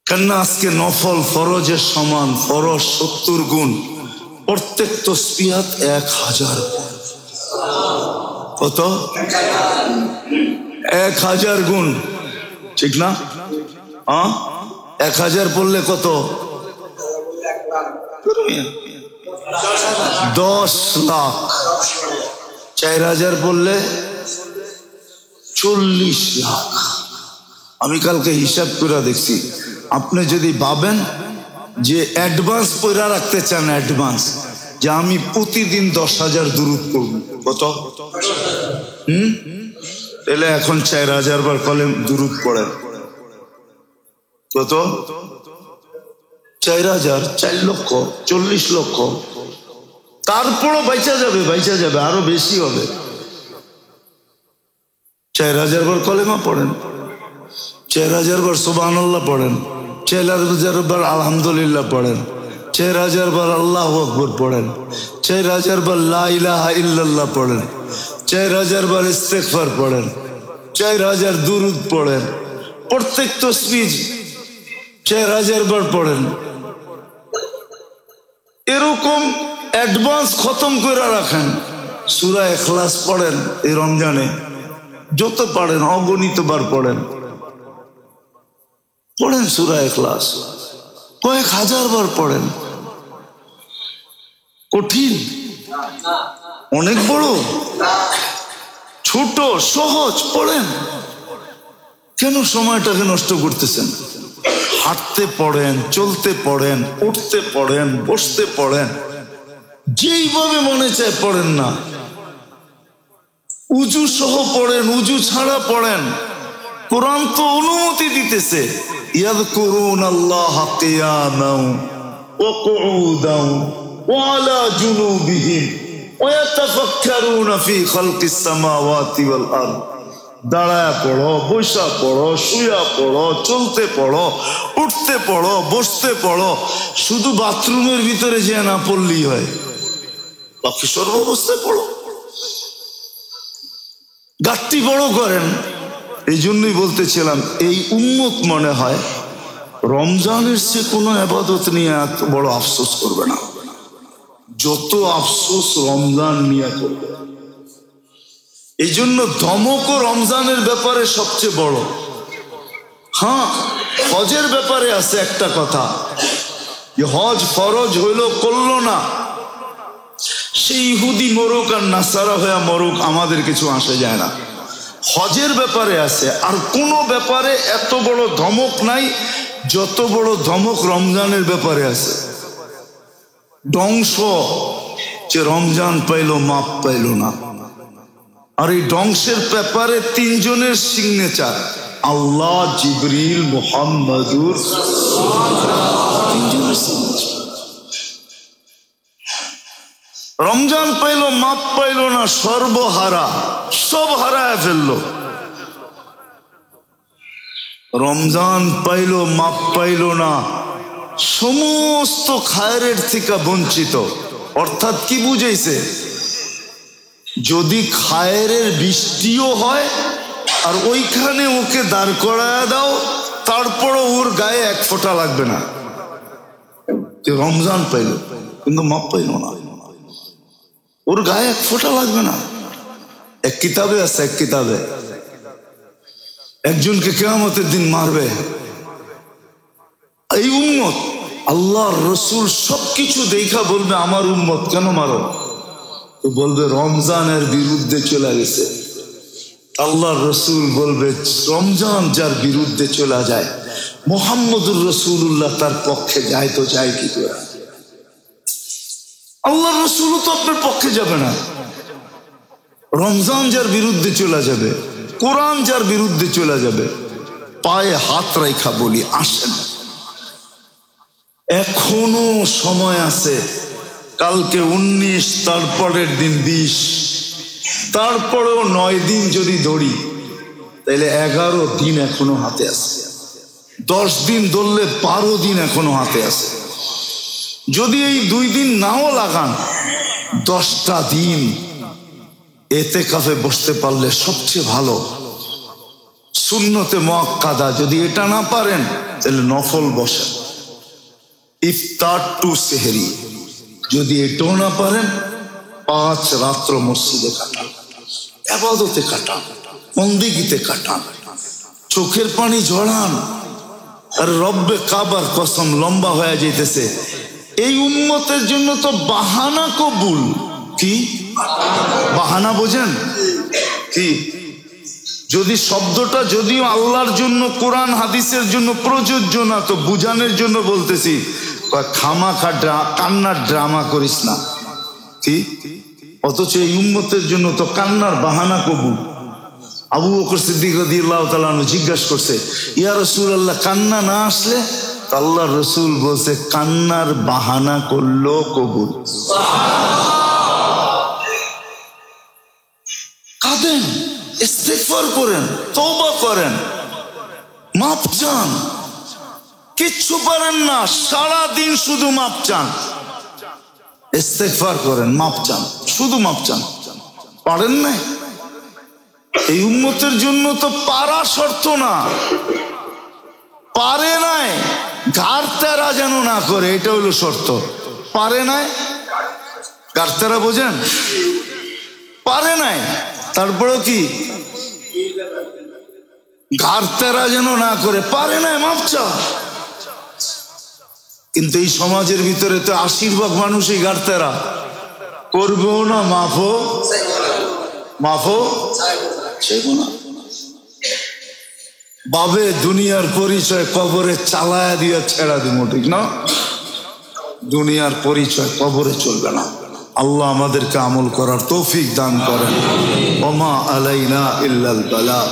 কেননা আজকে নফল ফরজের সমান, ফরজ 70 গুণ, প্রত্যেক তসবিহাত 1000 গুণ। কত? 1000 গুণ, ঠিক না? 1000 পড়লে কত? 10 লাখ। 4000 পড়লে 40 লাখ। আমি কালকে হিসাব করে দেখছি, আপনি যদি ভাবেন যে অ্যাডভান্স পয়রা রাখতে চান, অ্যাডভান্স যে আমি প্রতিদিন 10,000 দুরূদ করব, কত? তাহলে এখন 4000 বার কলেম দুরূদ পড়েন, কত? 4000, 4 লক্ষ, 40 লক্ষ। তারপরও বাইচা যাবে, বাইচা যাবে, আরো বেশি হবে। 4000 বার কলেমা পড়েন, 4000 বার সুবহানাল্লাহ পড়েন, 4000 বার আলহামদুলিল্লাহ পড়েন, 4000 বার আল্লাহু আকবার পড়েন, 4000 বার লা ইলাহা ইল্লাল্লাহ পড়েন, 4000 বার ইস্তিগফার পড়েন, 4000 দুরূদ পড়েন, প্রত্যেক তাসবিহ 4000 বার পড়েন। এরকম অ্যাডভান্স খতম করে রাখেন। সূরা ইখলাস পড়েন এই রমজানে, যত পারেন অগণিত বার পড়েন, পড়েন সূরা ইখলাস, কয়েক হাজার বার পড়েন। কঠিন? অনেক বড়? ছোট, সহজ, পড়েন। কেন সময়টাকে নষ্ট করতেছেন? হাঁটতে পড়েন, চলতে পড়েন, উঠতে পড়েন, বসতে পড়েন, যেইভাবে মনে চায় পড়েন না। উজু সহ পড়েন, উজু ছাড়া পড়েন। কোরআন তো অনুমতি দিতেছে, ইয়াযকুরুনাল্লাহা কিয়ামান ওয়া কুউদান ওয়া আলা জুনুবিহিম ওয়া ইয়াতাফাক্কারুনা ফি খালকিস সামাওয়াতি ওয়াল আরদ দাঁড়ায় পড়ো, বসা পড়ো, শুয়া পড়ো, চলতে পড়ো, উঠতে পড়ো, বসতে পড়ো, শুধু বাথরুমের ভিতরে যে না পড়লেই হয়, বাকি সর্বাবস্থায় পড়ো। গাঁটটি বড় করেন। এই জন্যই বলতেছিলাম, এই উম্মত মনে হয় রমজানের চেয়ে কোনো ইবাদত নিয়ে এত বড় আফসোস করবে না, যত আফসোস রমজান নিয়ে করবে। এই জন্য ধমকও রমজানের ব্যাপারে সবচেয়ে বড়। হ্যাঁ, হজের ব্যাপারে আছে একটা কথা, যে হজ ফরজ হইল, করলো না, সেই ইহুদি মরুক আর নাসারা হয়ে মরুক, আমাদের কিছু আসে যায় না। হজের ব্যাপারে আছে, আর কোনো ব্যাপারে এত বড় ধমক নাই যত বড় ধমক রমজানের ব্যাপারে আছে। ধ্বংস, যে রমজান পাইলো, মাপ পাইলো না। আর এই ধ্বংসের ব্যাপারে তিনজনের সিগনেচার, আল্লাহ, জিবরিল, মুহাম্মাদুর, তিনজনের সিগনেচার। রমজান পাইলো, মাপ পাইলো না, সর্বহারা, সব হারায় ফেললো। রমজান পাইলো, মাপ পাইলো না, সমস্ত খায়রের থেকে বঞ্চিত। অর্থাৎ কি বুঝাইছে, যদি খায়রের বৃষ্টিও হয় আর ওইখানে ওকে দাঁড় করায় দাও, তারপরও ওর গায়ে এক ফোঁটা লাগবে না। রমজান পাইলো কিন্তু মাপ পাইলো না, ওর গায়ে এক ফোঁটা লাগবে না। এক কিতাবে আছে, এক কিতাবে একজনকে কিয়ামতের দিন মারবে এই উম্মত। আল্লাহর রসুল সবকিছু দেখা বলবে, আমার উম্মত কেন মারো? তো বলবে রমজানের বিরুদ্ধে চলে গেছে। আল্লাহর রসুল বলবে, রমজান যার বিরুদ্ধে চলে যায়, মুহাম্মদুর রাসূলুল্লাহ তার পক্ষে যায় তো যায় কি করে? আল্লাহর রসুলও তো আপনার পক্ষে যাবে না। রমজান যার বিরুদ্ধে চলে যাবে, কোরআন যার বিরুদ্ধে চলে যাবে, পায়ে হাত রাখা বলি, আসেন, এখনো সময় আছে। কালকে 19, তারপরের দিন 20, তারপরেও 9 দিন যদি ধরি, তাহলে 11 দিন এখনো হাতে আছে। 10 দিন ধরলে 12 দিন এখনো হাতে আছে। যদি এই 2 দিন নাও লাগান, 10টা দিন এতেকাফে বসতে পারলে সবচেয়ে ভালো। সুন্নতে মুআক্কাদা যদি এটা না পারেন, তাহলে নফল বসেন, ইফতার টু সেহরি। যদি এটাও না পারেন, 5 রাত্র মসজিদে কাটান, ইবাদতে কাটান, বন্দেগীতে কাটান, চোখের পানি ঝরান। আর রব্বে কাবার কসম, লম্বা হয়ে যাইতেছে। এই উম্মতের জন্য তো বাহানা কবুল। কি বাহানা বোঝেন কি? যদি শব্দটা যদিও আল্লাহর জন্য, কোরআন হাদিসের জন্য প্রযোজ্য না, তো বুঝানোর জন্য বলতেছি, খামাখা কান্নার ড্রামা করিস না। কি? অথচ এই উম্মতের জন্য তো কান্নার বাহানা কবুল। আবু বকর সিদ্দিক রাদিয়াল্লাহু তাআলা আনহু জিজ্ঞাসা করছে, ইয়া রাসূলুল্লাহ, কান্না না আসলে? আল্লাহর রাসূল বলছে, কান্নার বাহানা করলো কবুল। কাঁদেন, ইস্তিগফার করেন, তওবা করেন, মাপ চান। কিচ্ছু পারেন না, সারা দিন শুধু মাপ চান, ইস্তিগফার করেন, মাপ চান, শুধু মাপ চান। পারেন না? এই উম্মতের জন্য তো পারা শর্ত না, পারে নাই, ঘাড় তেরা যেন না করে, এটা হলো শর্ত। পারে নাই, ঘাড় তেরা বোঝেন? পারে নাই, তারপরেও কি ঘাড় তেরা যেন না করে, পারে নাই, মাপ চা। কিন্তু এই সমাজের ভিতরে তো 80% মানুষই ঘাড় তেরা, করবেও না, মাফও চাইবো না। বাবে দুনিয়ার পরিচয় কবরে চালায়া দিয়া ছেড়া দিব, ঠিক না? দুনিয়ার পরিচয় কবরে চলবে না। আল্লাহ আমাদেরকে আমল করার তৌফিক দান করেন। ওমা আলাইনা ইল্লাল বালাগ।